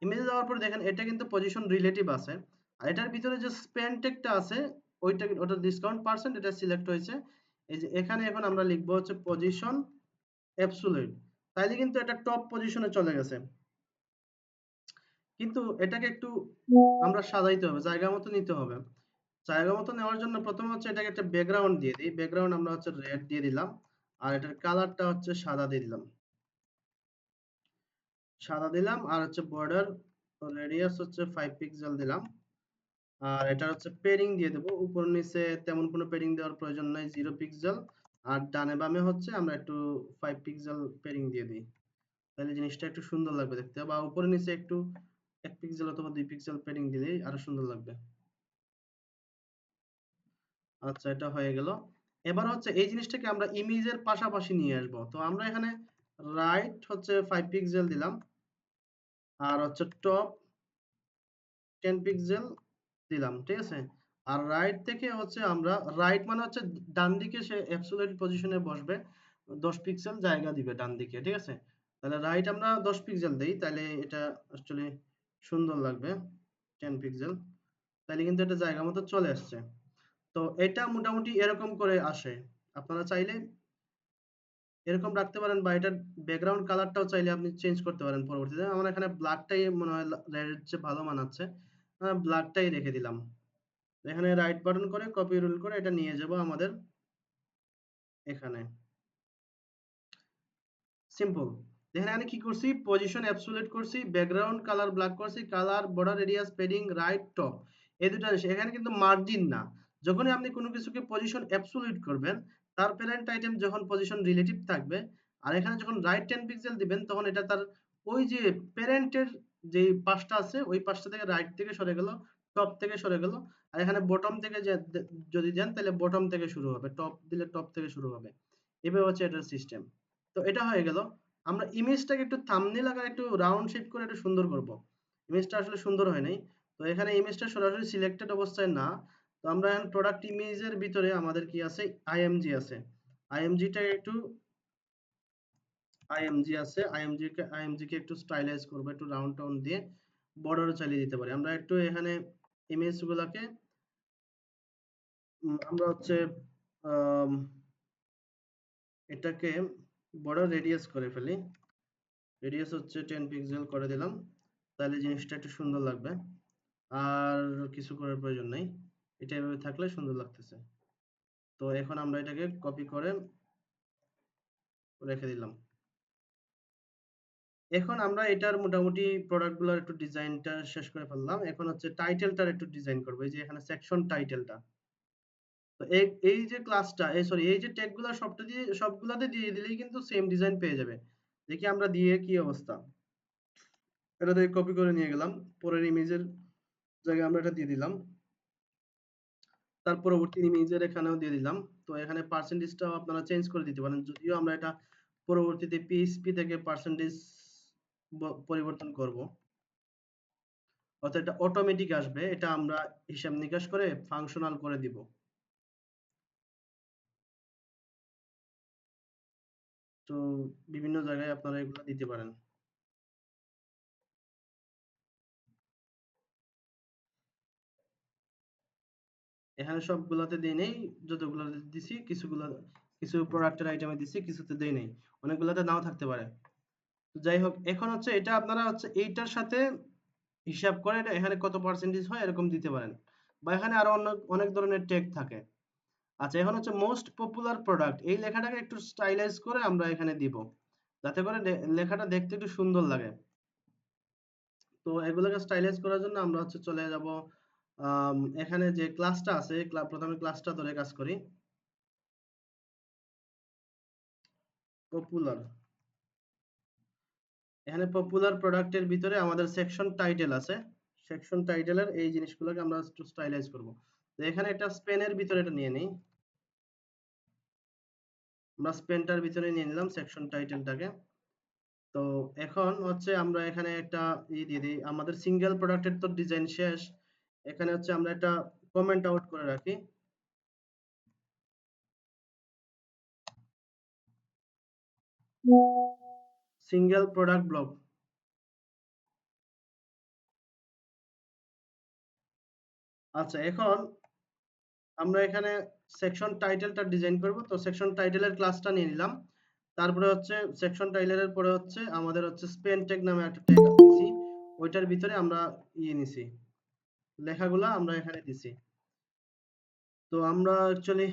ইমেজে যাওয়ার পর দেখেন এটা কিন্তু পজিশন রিলেটিভ আছে, আর এটার ভিতরে যে স্পেন টেগটা আছে ওটা ডিসকাউন্ট পার্সেন্ট, এটা সিলেক্ট হয়েছে। এই যে এখানে এখন আমরা লিখবো হচ্ছে পজিশন অ্যাবসলিউট, তাইলে কিন্তু এটা টপ পজিশনে চলে গেছে। কিন্তু এটাকে একটু আমরা সাজাইতে হবে, জায়গা মতো নিতে হবে। জায়গা মতো নেওয়ার জন্য প্রথমে হচ্ছে এটাকে একটা ব্যাকগ্রাউন্ড দিয়ে দিই। ব্যাকগ্রাউন্ড আমরা হচ্ছে রেড দিয়ে দিলাম, আর এটার কালারটা হচ্ছে সাদা দিয়ে দিলাম, আর হচ্ছে বর্ডার রেডিয়াস হচ্ছে 5 পিক্সেল দিলাম। আর এটা হচ্ছে পেডিং দিয়ে দেবো, উপর নিচে তেমন কোনো পেডিং দেওয়ার প্রয়োজন নাই, 0 পিক্সেল। আর ডানে বামে হচ্ছে আমরা একটু 5 পিক্সেল পেডিং দিয়ে দিই, তাহলে জিনিসটা একটু সুন্দর লাগবে দেখতে। বা উপরে নিচে একটু 1 পিক্সেল অথবা 2 পিক্সেল পেডিং দিলেই আরো সুন্দর লাগবে। আচ্ছা, এটা হয়ে গেল। এবার হচ্ছে এই জিনিসটাকে আমরা ইমেজের পাশাপাশি নিয়ে আসব। তো আমরা এখানে রাইট হচ্ছে 5 পিক্সেল দিলাম, আর হচ্ছে টপ 10 পিক্সেল দিলাম, ঠিক আছে। আর রাইট থেকে হচ্ছে আমরা, রাইট মানে হচ্ছে ডান দিকে সে অ্যাবসলিউট পজিশনে বসবে, 10 পিক্সেল জায়গা দিবে ডান দিকে, ঠিক আছে। তাহলে রাইট আমরা 10 পিক্সেল দেই, তাহলে এটা অ্যাকচুয়ালি সুন্দর লাগবে, 10 পিক্সেল, তাহলে কিন্তু এটা জায়গা মতো চলে আসছে। তো এটা মোটামুটি এরকম করে আসে। আপনারা চাইলে এরকম রাখতে পারেন, বা এটার ব্যাকগ্রাউন্ড কালারটাও চাইলে আপনি চেঞ্জ করতে পারেন পরবর্তীতে। আমার এখানে ব্ল্যাকটাই মনে হয় রেডের চেয়ে ভালো মানাচ্ছে, ব্ল্যাকটাই রেখে দিলাম। এখানে রাইট বাটন করে কপি রুল করে এটা নিয়ে যাব আমাদের এখানে, সিম্পল। দেখেন এখানে কি করছি, পজিশন অ্যাবসলিউট করছি, ব্যাকগ্রাউন্ড কালার ব্ল্যাক করছি, colour border radius padding right top, এই দুটো জিনিস। এখানে কিন্তু মার্জিন না, যখনই আপনি কোনো কিছুকে পজিশন অ্যাবসলিউট করবেন তার প্যারেন্ট আইটেম যখন পজিশন রিলেটিভ থাকবে, আর এখানে যখন রাইট 10 পিক্সেল দিবেন তখন এটা তার ওই যে প্যারেন্টের যে পাশটা আছে ওই পাশটা থেকে রাইট থেকে সরে গেল টপ থেকে সরে গেল। আর এখানে বটম থেকে যদি দেন তাহলে বটম থেকে শুরু হবে, টপ দিলে টপ থেকে শুরু হবে। এভাবে হচ্ছে এটার সিস্টেম। তো এটা হয়ে গেল। আমরা ইমেজটাকে একটু থাম্বনেল আকারে একটু রাউন্ড শেপ করে একটু সুন্দর করব। ইমেজটা আসলে সুন্দর হয় নাই। তো এখানে ইমেজটা সরাসরি সিলেক্টেড অবস্থায় না, তো আমরা এখন প্রোডাক্ট ইমেজের ভিতরে আমাদের কি আছে, আইএমজি আছে। আইএমজিটা একটু আইএমজি কে একটু স্টাইলাইজ করব, একটু রাউন্ড টাউন দিয়ে বর্ডারও চালিয়ে দিতে পারি। আমরা একটু এখানে ইমেজ গুলাকে আমরা হচ্ছে আম, এটাকে বর্ডার রেডিয়াস করে ফেলি। রেডিয়াস হচ্ছে 10 পিক্সেল করে দিলাম, তাহলে জিনিসটা একটু সুন্দর লাগবে। আর কিছু করার প্রয়োজন নাই, এটা এভাবে থাকলে সুন্দর লাগতেছে। তো এখন আমরা এটাকে কপি করে রেখে দিলাম। এখন আমরা এটার মোটামুটি প্রোডাক্টগুলোর একটু ডিজাইনটা শেষ করে ফেললাম। এখন হচ্ছে টাইটেলটার একটু ডিজাইন করবো। এই যে এখানে সেকশন টাইটেলটা, তো এই যে ক্লাসটা, সরি, এই যে ট্যাগগুলো সবগুলাতে দিয়ে দিলেই কিন্তু সেম ডিজাইন পেয়ে যাবে। দেখি আমরা দিয়ে কি অবস্থা। এটা থেকে কপি করে নিয়ে গেলাম, পরের ইমেজের জায়গায় আমরা এটা দিয়ে দিলাম, তার পরবর্তী ইমেজের এখানেও দিয়ে দিলাম। তো এখানে পার্সেন্টেজটাও আপনারা চেঞ্জ করে দিতে পারেন, যদিও আমরা এটা পরবর্তীতে পিএইচপি থেকে পার্সেন্টেজ পরিবর্তন করব। অর্থাৎ এটা অটোমেটিক আসবে, এটা আমরা হিসাব নিকাশ করে ফাংশনাল করে দিব। তো বিভিন্ন জায়গায় আপনারা এগুলো দিতে পারেন। এখানে সবগুলাতে দেই নেই, যতগুলো দিছি কিছু প্রোডাক্টের আইটেমে দিছি, কিছুতে দেই নেই, অনেকগুলাতে নাও থাকতে পারে। তো যাই হোক, এখন হচ্ছে এটা আপনারা হচ্ছে এইটার সাথে হিসাব করে এটা এখানে কত পার্সেন্টেজ হয় এরকম দিতে পারেন, বা এখানে আরো অনেক ধরনের ট্যাগ থাকে। আচ্ছা, এখন হচ্ছে মোস্ট পপুলার প্রোডাক্ট, এই লেখাটাকে একটু স্টাইলাইজ করে আমরা এখানে দিব, যাতে করে লেখাটা দেখতে একটু সুন্দর লাগে। তো এগুলোকে স্টাইলাইজ করার জন্য আমরা হচ্ছে চলে যাব এখানে যে ক্লাসটা আছে, প্রথমে ক্লাসটা ধরে কাজ করি। পপুলার, এখানে পপুলার প্রোডাক্টের ভিতরে আমাদের সেকশন টাইটেল আছে। সেকশন টাইটেলের এই জিনিসগুলোকে আমরা একটু স্টাইলাইজ করব। তো এখানে একটা স্পেনের ভিতরে এটা নিয়ে নিই, আমরা স্পেনটার ভিতরে নিয়ে নিলাম সেকশন টাইটেলটাকে। তো এখন হচ্ছে আমরা এখানে একটা দিয়ে দিই, আমাদের সিঙ্গেল প্রোডাক্টের তো ডিজাইন শেষ। এখানে হচ্ছে আমরা একটা কমেন্ট আউট করে রাখি, সিঙ্গেল প্রোডাক্ট ব্লক। আচ্ছা, এখন আমরা এখানে সেকশন টাইটেলটা ডিজাইন করব। তো সেকশন টাইটেলের ক্লাসটা নিয়ে নিলাম, তারপরে হচ্ছে সেকশন টাইটেলের পরে হচ্ছে আমাদের হচ্ছে স্পেন ট্যাগ নামে একটা ট্যাগ দিছি, ওইটার ভিতরে আমরা নিছি, লেখাগুলা আমরা এখানে দিছি। তো আমরা অ্যাকচুয়ালি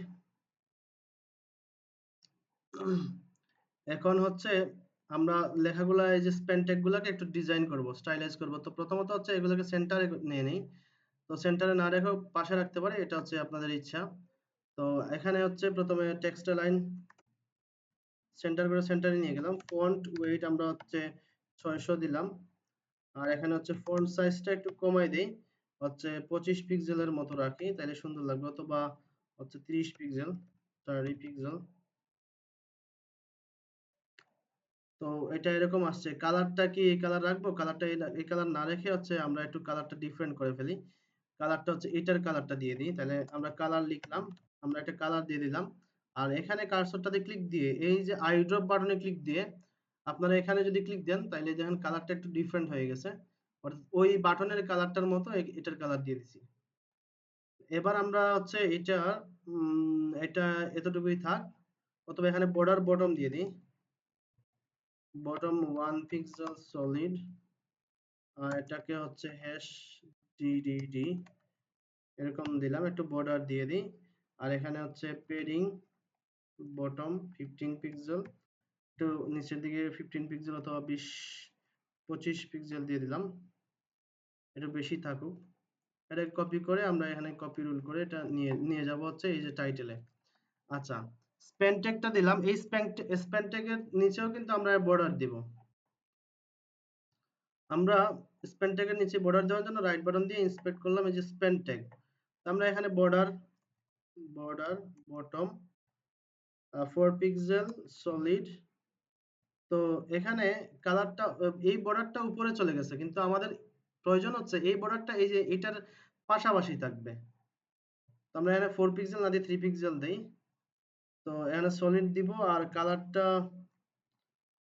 এখন হচ্ছে আমরা লেখাগুলা, এই যে স্পেন ট্যাগ গুলাকে একটু ডিজাইন করব, স্টাইলাইজ করব। তো প্রথমত হচ্ছে এগুলোকে সেন্টারে নিয়ে নেই। তো সেন্টারে না রেখেও পাশে রাখতে পারি, এটা হচ্ছে আপনাদের ইচ্ছা। তো এখানে হচ্ছে প্রথমে টেক্সট লাইন সেন্টার করে সেন্টারে নিয়ে গেলাম। ফন্ট ওয়েট আমরা হচ্ছে 600 দিলাম। আর এখানে হচ্ছে ফন্ট সাইজটা একটু কমাই দেই, হচ্ছে 25 পিক্সেলের মতো রাখি, তাহলে সুন্দর লাগবে, অথবা হচ্ছে 30 পিক্সেল, 30 পিক্সেল। তো এটা এরকম আসছে। কালারটা কি এই কালার রাখবো? কালারটা এই কালার না রেখে হচ্ছে আমরা একটু কালারটা ডিফারেন্ট করে ফেলি। কালারটা হচ্ছে এটার কালারটা দিয়ে দিই, তাহলে আমরা কালার লিখলাম, আমরা একটা কালার দিয়ে দিলাম। আর এখানে কার্সরটাতে ক্লিক দিয়ে এই যে আই ড্রপ বাটনে ক্লিক দিয়ে আপনারা এখানে যদি ক্লিক দেন, তাহলে দেখেন কালারটা একটু ডিফারেন্ট হয়ে গেছে, অর্থাৎ ওই বাটনের কালারটার মতো এটার কালার দিয়ে দিছি। এবার আমরা হচ্ছে এটা এতটুকুই থাক, অথবা এখানে বর্ডার বটম দিয়ে দিই, বটম 1 পিক্সেল সলিড। আর এটাকে হচ্ছে হ্যাশ ডিডিডি এরকম দিলাম, একটু বর্ডার দিয়ে দিই। আর এখানে হচ্ছে পেডিং বটম 15 পিক্সেল, একটু নিচের দিকে 15 পিক্সেল অথবা 25 পিক্সেল দিয়ে দিলাম, একটু বেশি থাকুক। এটা কপি করে আমরা এখানে কপি রুল করে এটা নিয়ে যাব হচ্ছে এই যে টাইটেলে। আচ্ছা, স্প্যান ট্যাগটা দিলাম, এই স্প্যান ট্যাগের নিচেও কিন্তু আমরা বর্ডার দিব। আমরা স্প্যান ট্যাগের নিচে বর্ডার দেওয়ার জন্য রাইট বাটন দিয়ে ইন্সপেক্ট করলাম এই যে স্প্যান ট্যাগ। আমরা এখানে বর্ডার বটম 4 পিক্সেল সলিড। তো এখানে কালারটা এই বর্ডারটা উপরে চলে গেছে, কিন্তু আমাদের প্রয়োজন হচ্ছে এই বর্ডারটা এই যে এটার পাশাপাশি থাকবে। তো আমরা এখানে 4 পিক্সেল না দিয়ে 3 পিক্সেল দেই। তো এখানে সলিড দিব আর কালারটা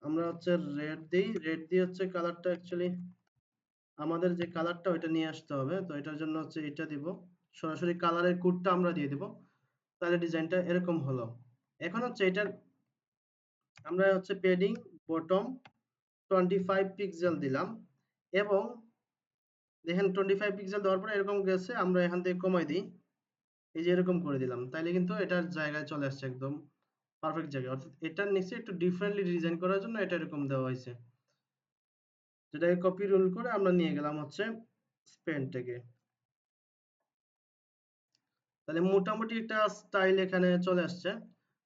আমরা হচ্ছে রেড দিই। রেড দিয়ে হচ্ছে কালারটা অ্যাকচুয়ালি আমাদের যে কালারটা ওইটা নিয়ে আসতে হবে। তো এটার জন্য হচ্ছে এটা দিব, সরাসরি কালারের কোডটা আমরা দিয়ে দিব, তাহলে ডিজাইনটা এরকম হলো। এখন হচ্ছে এটার আমরা হচ্ছে প্যাডিং বটম 25 পিক্সেল দিলাম এবং দেখেন 25 পিক্সেল দেওয়ার পরে এরকম গেছে। আমরা এখান থেকে কমাই দিই, এই যে এরকম করে দিলাম, তাইলে কিন্তু এটার জায়গায় চলে আসছে একদম পারফেক্ট জায়গায়। অর্থাৎ এটার নিচে একটু ডিফারেন্টলি ডিজাইন করার জন্য এটা এরকম দেওয়া হয়েছে, যেটাকে কপি রুল করে আমরা নিয়ে গেলাম হচ্ছে স্পেন থেকে। তাহলে মোটামুটি একটা স্টাইল এখানে চলে আসছে।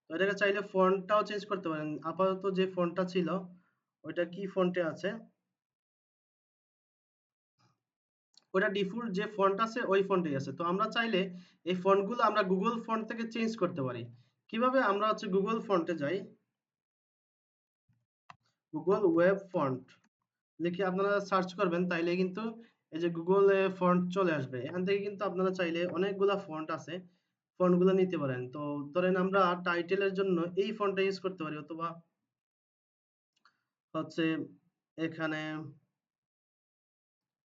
তো এটাকে চাইলে ফন্টটাও চেঞ্জ করতে পারেন। আপাতত যে ফন্টটা ছিল ওইটা কি ফন্টে আছে, ওটা ডিফল্ট যে ফন্ট আছে ওই ফন্টেই আছে। তো আমরা চাইলে এই ফন্টগুলো আমরা গুগল ফন্ট থেকে চেঞ্জ করতে পারি। কিভাবে? আমরা হচ্ছে গুগল ফন্টে যাই, গুগল ওয়েব ফন্ট লিখে আপনারা সার্চ করবেন, তাইলে কিন্তু এই যে গুগল ফন্ট চলে আসবে। এখান থেকে কিন্তু আপনারা চাইলে অনেকগুলা ফন্ট আছে, ফন্টগুলো নিতে পারেন। তো ধরেন আমরা টাইটেলের জন্য এই ফন্টটা ইউজ করতে পারি, অথবা হচ্ছে এখানে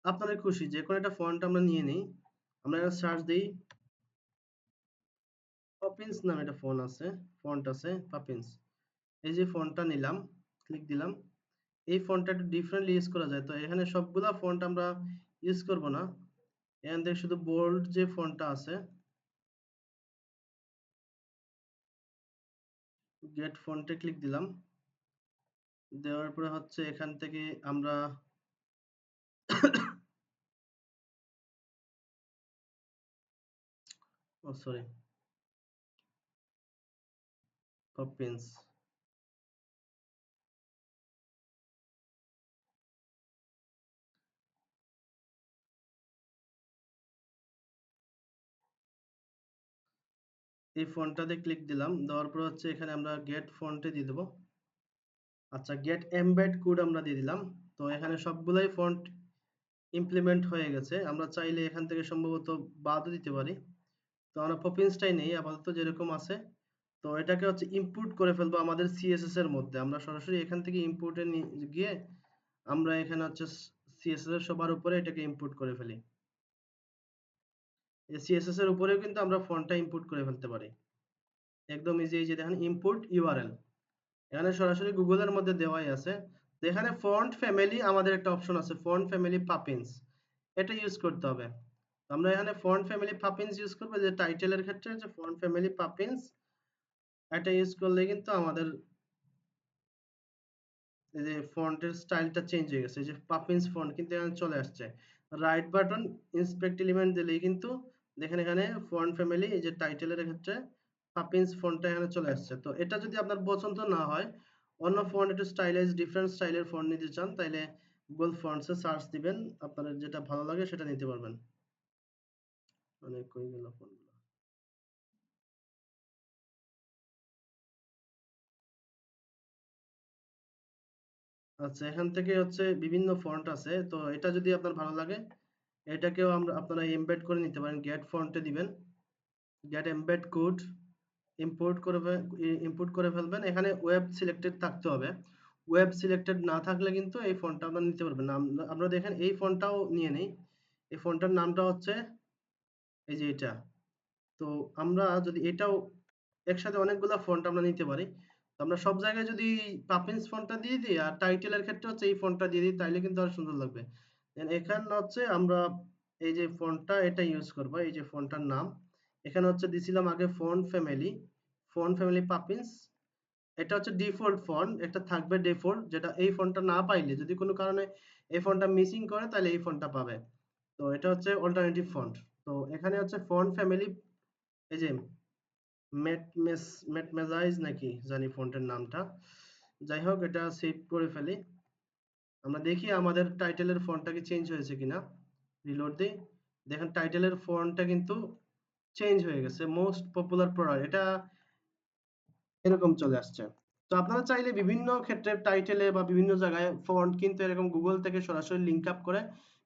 আপনাদের খুশি যে কোনো একটা ফন্ট আমরা নিয়ে নিই। আমরা সার্চ দিই, পপিন্স নামে একটা ফন্ট আছে পপিন্স। এই যে ফন্টটা নিলাম, ক্লিক দিলাম। এই ফন্টটা একটু ডিফারেন্টলি ইউজ করা যায়। তো এখানে সবগুলা ফন্ট আমরা ইউজ করব না, এখান থেকে শুধু বোল্ড যে ফন্টটা আছে, গেট ফন্টে ক্লিক দিলাম। দেওয়ার পরে হচ্ছে এখান থেকে আমরা ও সরি পপিন্স, এই ফন্টটাতে ক্লিক দিলাম। দেওয়ার পর হচ্ছে এখানে আমরা গেট ফন্টে দিয়ে দেবো। আচ্ছা, গেট এমবেড কোড আমরা দিয়ে দিলাম। তো এখানে সবগুলাই ফন্ট ইমপ্লিমেন্ট হয়ে গেছে। আমরা চাইলে এখান থেকে সম্ভবত বাদও দিতে পারি। তো আমরা পপিন্সটাই নেই আপাতত যেরকম আছে। তো এটাকে হচ্ছে ইম্পোর্ট করে ফেলবো আমাদের সিএসএস এর মধ্যে। আমরা সরাসরি এখান থেকে ইম্পোর্টে গিয়ে আমরা এখানে হচ্ছে সিএসএস এর সবার উপরে এটাকে ইম্পোর্ট করে ফেলি। এই সিএসএস এর উপরেও কিন্তু আমরা ফন্টটা ইম্পোর্ট করে ফেলতে পারি একদম ইজি। এই যে দেখেন ইম্পোর্ট ইউআরএল, এখানে সরাসরি গুগলের মধ্যে দেওয়াই আছে। তো এখানে ফন্ট ফ্যামিলি আমাদের একটা অপশন আছে, ফন্ট ফ্যামিলি পাপিন্স, এটা ইউজ করতে হবে। আমরা এখানে ফন্ট ফ্যামিলি পাপিন্স ইউজ করবো, যে টাইটেলের ক্ষেত্রে যে ফন্ট ফ্যামিলি পাপিন্স এটা ইউজ করলে কিন্তু আমাদের এই যে ফন্টের স্টাইলটা চেঞ্জ হয়ে গেছে। এই যে পাপিন্স ফন্ট কিন্তু এখানে চলে আসছে। রাইট বাটন ইন্সপেক্ট এলিমেন্ট দিলেই কিন্তু দেখেন এখানে ফন্ট ফ্যামিলি এই যে টাইটেলের ক্ষেত্রে পাপিন্স ফন্টটা এখানে চলে আসছে। তো এটা যদি আপনার পছন্দ না হয়, অন্য ফন্ট একটু স্টাইলাইজ ডিফারেন্ট স্টাইলের ফন্ট নিতে চান, তাইলে গুগল ফন্টসে সার্চ দিবেন, আপনার যেটা ভালো লাগে সেটা নিতে পারবেন। অনেক কই গেল ফন্টগুলো। আচ্ছা, এখান থেকে হচ্ছে বিভিন্ন ফন্ট আছে। তো এটা যদি আপনার ভালো লাগে এটাকেও আপনারা এমবেড করে নিতে পারেন। গেট ফন্টে দিবেন, গেট এমবেড কোড ইম্পোর্ট করে ফেলবেন। এখানে ওয়েব সিলেক্টেড থাকতে হবে। ওয়েব সিলেক্টেড না থাকলে কিন্তু এই ফন্টটা আপনারা নিতে পারবেন না। আমরা দেখেন এই ফন্টটাও নিয়ে নেই। এই ফন্টটার নামটা হচ্ছে এই যে এটা। তো আমরা যদি এটাও একসাথে অনেকগুলা ফন্ট আমরা নিতে পারি। তো আমরা সব জায়গায় যদি পাপিন্স ফন্টটা দিয়ে দিই আর টাইটেলের ক্ষেত্রে হচ্ছে এই ফন্টটা দিয়ে দিই, তাইলে কিন্তু আরো সুন্দর লাগবে। এখানে হচ্ছে আমরা এই যে ফন্টটা এটা ইউজ করব। এই যে ফন্টটার নাম এখানে হচ্ছে দিছিলাম আগে ফন্ট ফ্যামিলি পাপিন্স। এটা হচ্ছে ডিফল্ট ফন্ট, এটা থাকবে ডিফল্ট। যেটা এই ফন্টটা না পাইলে যদি কোনো কারণে এই ফন্টটা মিসিং করে তাহলে এই ফন্টটা পাবে। তো এটা হচ্ছে অল্টারনেটিভ ফন্ট। তো এখানে হচ্ছে ফন্ট ফ্যামিলি এই যে মেটমেজাইজ নাকি জানি ফন্টের নামটা, যাই হোক এটা সেভ করে ফেলি। আমরা দেখি আমাদের টাইটেলের ফন্টটা কি চেঞ্জ হয়েছে কিনা। রিলোড দিই, দেখেন টাইটেলের ফন্টটা কিন্তু চেঞ্জ হয়ে গেছে, মোস্ট পপুলার প্রোডাক্ট এটা এরকম চলে আসছে। তো আপনারা চাইলে বিভিন্ন ক্ষেত্রে টাইটেলে বা বিভিন্ন জায়গায় ফন্ট কিন্তু এরকম গুগল থেকে সরাসরি লিংক আপ করে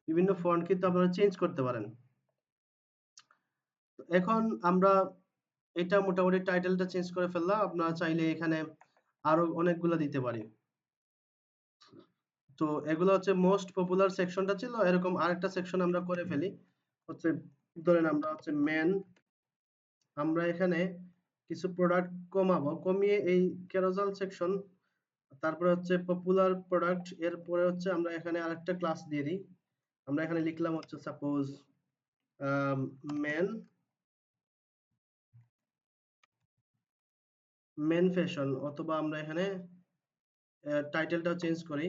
বিভিন্ন ফন্ট কিন্তু আপনারা চেঞ্জ করতে পারেন। এখন আমরা এটা মোটামুটি টাইটেলটা চেঞ্জ করে ফেললাম, আপনারা চাইলে এখানে আরো অনেকগুলো দিতে পারি। তো এগুলো হচ্ছে মোস্ট পপুলার সেকশনটা ছিল, এরকম আরেকটা সেকশন আমরা করে ফেলি হচ্ছে, ধরেন আমরা হচ্ছে মেন, আমরা এখানে কিছু প্রোডাক্ট কমাবো, কমিয়ে এই ক্যারোজাল সেকশন, তারপরে হচ্ছে পপুলার প্রোডাক্ট, এরপরে হচ্ছে আমরা এখানে আরেকটা ক্লাস দিয়ে দিই। আমরা এখানে লিখলাম হচ্ছে সাপোজ মেন মেন ফ্যাশন, অথবা আমরা এখানে টাইটেলটা চেঞ্জ করি,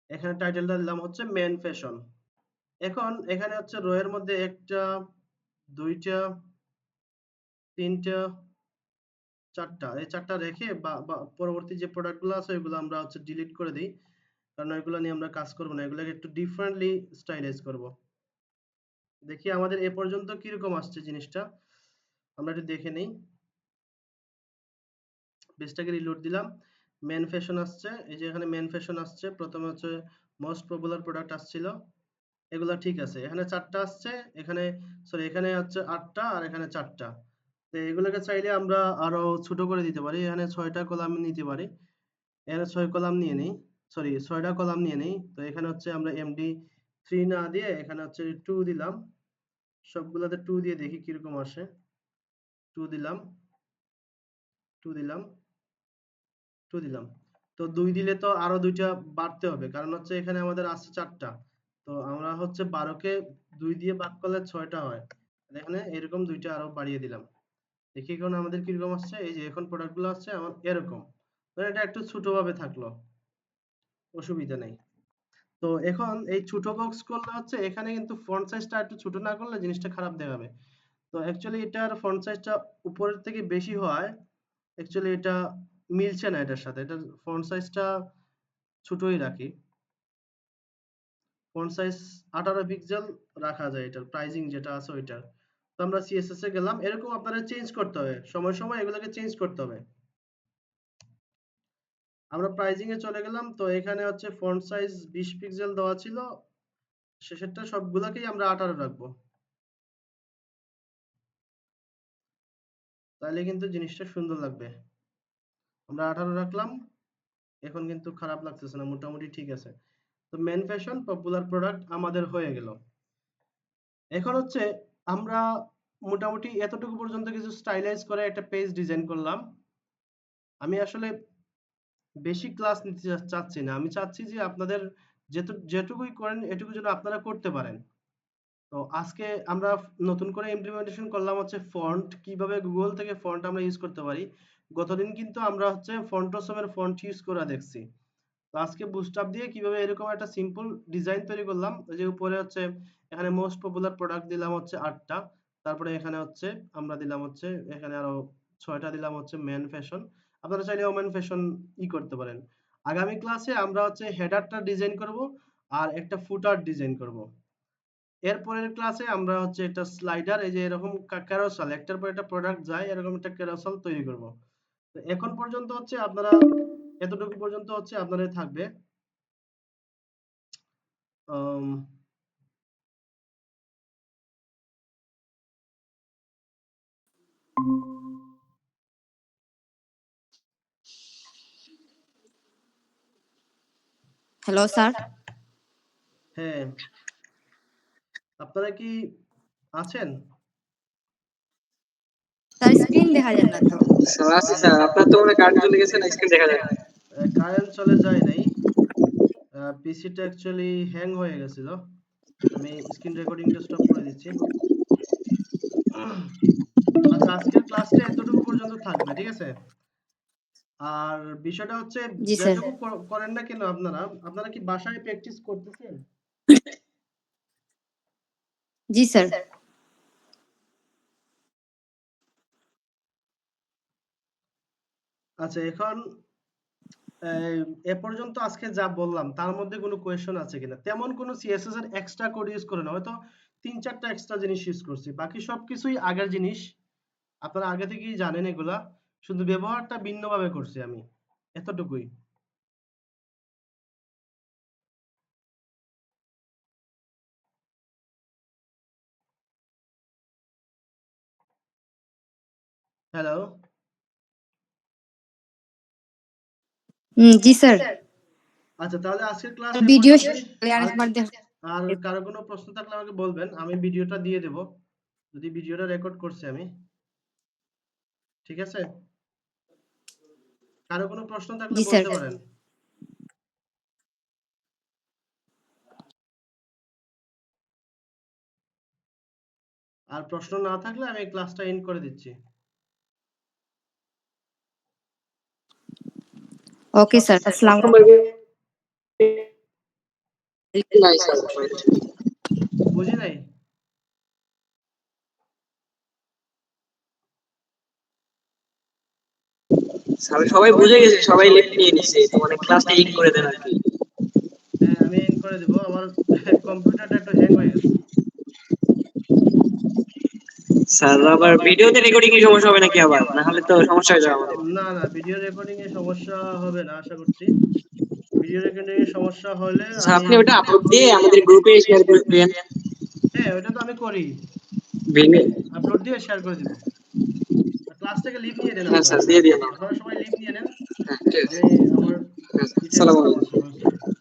এখানে টাইটেলটা দিলাম হচ্ছে মেন ফ্যাশন। এখন এখানে হচ্ছে রো এর মধ্যে একটা, দুইটা, তিনটা, চারটা, এই চারটা রেখে বা পরবর্তী যে প্রোডাক্ট গুলো আছে ওইগুলো আমরা হচ্ছে ডিলিট করে দিই, কারণ ওইগুলো নিয়ে আমরা কাজ করবো না, এগুলোকে একটু ডিফারেন্টলি স্টাইলাইজ করব। দেখি আমাদের এ পর্যন্ত কিরকম আসছে জিনিসটা, আমরা একটু দেখে নেই। পেজটাকে রিলোড দিলাম, মেন ফ্যাশন আসছে, এই যে এখানে মেন ফ্যাশন আসছে, প্রথমে হচ্ছে মোস্ট পপুলার প্রোডাক্ট আসছিল, এগুলা ঠিক আছে, এখানে চারটা আসছে, এখানে সরি এখানে হচ্ছে আটটা আর এখানে চারটা। তো এগুলোকে চাইলে আমরা আরো ছোট করে দিতে পারি, এখানে 6টা কলাম নিতে পারি, এখানে 6 কলাম নিয়ে নেই, সরি 6টা কলাম নিয়ে নেই। তো এখানে হচ্ছে আমরা MD3 না দিয়ে এখানে হচ্ছে 2 দিলাম, সবগুলাতে 2 দিয়ে দেখি কিরকম আসে। 2 দিলাম, 2 দিলাম, 2 দিলাম। তো 2 দিলে তো আরো দুইটা বাড়তে হবে, কারণ হচ্ছে এখানে আমাদের আছে 4টা, তো আমরা হচ্ছে 12কে 2 দিয়ে ভাগ করলে 6টা হয়, এখানে এরকম দুইটা আরো বাড়িয়ে দিলাম। দেখি এখন আমাদের কিরকম আসছে, এই যে এখন প্রোডাক্ট গুলো আসছে আমার এরকম, মানে এটা একটু ছোট ভাবে থাকলো, অসুবিধা নেই। তো এখন এই ছোট বক্স করলে হচ্ছে এখানে কিন্তু ফন্ট সাইজটা একটু ছোট না করলে জিনিসটা খারাপ দেখাবে। তো অ্যাকচুয়ালি এটার ফন্ট সাইজটা উপরের থেকে বেশি হওয়ায় অ্যাকচুয়ালি এটা মিলছে না এটার সাথে, এটার ফন্ট সাইজটা ছোটই রাখি। ফন্ট সাইজ 18 পিক্সেল রাখা যায়, এটার প্রাইসিং যেটা আছে ওইটার। তো আমরা CSS এ গেলাম, এরকম আপনারা চেঞ্জ করতে হবে, সময় সময় এগুলোকে চেঞ্জ করতে হবে। আমরা প্রাইসিং এ চলে গেলাম, তো এখানে হচ্ছে ফন্ট সাইজ 20 পিক্সেল দেওয়া ছিল, শেষেরটা সবগুলাকেই আমরা 18 রাখবো, তাহলে কিন্তু জিনিসটা সুন্দর লাগবে। আমরা 18 রাখলাম, এখন কিন্তু খারাপ লাগতেছে না, মোটামুটি ঠিক আছে। তো মেন ফ্যাশন পপুলার প্রোডাক্ট আমাদের হয়ে গেল। এখন হচ্ছে আমরা মোটামুটি এতটুকু পর্যন্ত কিছু স্টাইলাইজ করে একটা পেজ ডিজাইন করলাম। আমি আসলে বেশি ক্লাস নিতে চাচ্ছি না, আমি চাচ্ছি যে আপনাদের যেটুকুই করেন এটুকু যেন আপনারা করতে পারেন। তো আজকে আমরা নতুন করে ইমপ্লিমেন্টেশন করলাম হচ্ছে ফন্ট, কিভাবে গুগল থেকে ফন্ট আমরা ইউজ করতে পারি। গতদিন কিন্তু আমরা হচ্ছে ফন্টোসমের ফন্ট ইউজ করে দেখছি। তো আজকে বুস্টআপ দিয়ে কিভাবে এরকম একটা সিম্পল ডিজাইন তৈরি করলাম, যে উপরে হচ্ছে এখানে মোস্ট পপুলার প্রোডাক্ট দিলাম হচ্ছে 8টা, তারপরে এখানে হচ্ছে আমরা দিলাম হচ্ছে এখানে আরো 6টা দিলাম হচ্ছে মেন ফ্যাশন। আপনারা চাইলে ওমেন ফ্যাশন করতে পারেন। আগামী ক্লাসে আমরা হচ্ছে হেডারটা ডিজাইন করব আর একটা ফুটার ডিজাইন করব। এরপরের ক্লাসে আমরা হচ্ছে একটা স্লাইডার, এই যে এরকম ক্যারোসেল একটার পর একটা প্রোডাক্ট যায় এরকম একটা ক্যারোসেল তৈরি করব। তো এখন পর্যন্ত হচ্ছে আপনারা এতটুকু পর্যন্ত হচ্ছে আপনাদের থাকবে। আম, হ্যালো স্যার। হ্যাঁ, আপনারা কি আছেন? স্যার স্ক্রিন দেখা যায় না তো। স্যার আছি স্যার, আপনার তো মনে হয় কারেন্ট চলে গেছে না, স্ক্রিন দেখা যায় না। কারেন্ট চলে যায় নাই, পিসিটা অ্যাকচুয়ালি হ্যাং হয়ে গেছিল, আমি স্ক্রিন রেকর্ডিংটা স্টপ করে দিচ্ছি। আচ্ছা, আজকের ক্লাসটা এতটুকু পর্যন্ত থাকবে, ঠিক আছে? আর বিষয়টা হচ্ছে জি স্যার। যেটুকু করেন না কেন আপনারা, আপনারা কি বাসায় প্র্যাকটিস করতেছেন? জি স্যার। আচ্ছা এখন এ পর্যন্ত আজকে যা বললাম তার মধ্যে কোনো কোয়েশ্চন আছে কিনা? তেমন কোনো সিএসএস এর এক্সট্রা কোড ইউজ করে না, হয়তো 3-4টা এক্সট্রা জিনিস ইউজ করছি, বাকি সবকিছুই আগের জিনিস, আপনারা আগে থেকেই জানেন এগুলা, শুধু ব্যবহারটা ভিন্নভাবে করছি আমি, এতটুকুই। হ্যালো, জি স্যার। আচ্ছা তাহলে আজকের ক্লাস ভিডিও আর একবার দেখ। আর কারো কোনো প্রশ্ন থাকলে আমাকে বলবেন, আমি ভিডিওটা দিয়ে দেব, যদি ভিডিওটা রেকর্ড করছি আমি, ঠিক আছে? কারো কোনো প্রশ্ন থাকলে জি স্যার। বলতে পারেন। আর প্রশ্ন না থাকলে আমি ক্লাসটা এন্ড করে দিচ্ছি। ওকে স্যার, আসসালামু নাই স্যার, বুঝি নাই। স্যার সবাই বুঝে গেছে, সবাই লিফট নিয়ে নিছে, তো মানে ক্লাসটা এন্ড করে দেন আর কি। হ্যাঁ আমি এন্ড করে দিব, আমার কম্পিউটারটা একটু হ্যাং হয়ে গেছে। স্যার আবার ভিডিওতে রেকর্ডিং এর সমস্যা হবে নাকি আবার? না হলে তো সমস্যা হয়ে যাবে আমাদের। না না, ভিডিও রেকর্ডিং এ সমস্যা হবে না আশা করছি। ভিডিও রেকর্ডিং এ সমস্যা হলে স্যার আমি, আপনি ওটা আপলোড দিয়ে আমাদের গ্রুপে শেয়ার করে দিবেন। হ্যাঁ ওটা তো আমি করি, ভিডিও, আপলোড দিয়ে শেয়ার করে দিব। ক্লাস থেকে লিভ নিয়ে নেন, হ্যাঁ আপনারা স্যার দিয়ে দিন। আপনারা সবাই লিভ নিয়ে নেন, হ্যাঁ ঠিক আছে। আমি আমার হ্যাঁ, ইতে আসসালামু করতেছি আলাইকুম। সমস্যা নেই।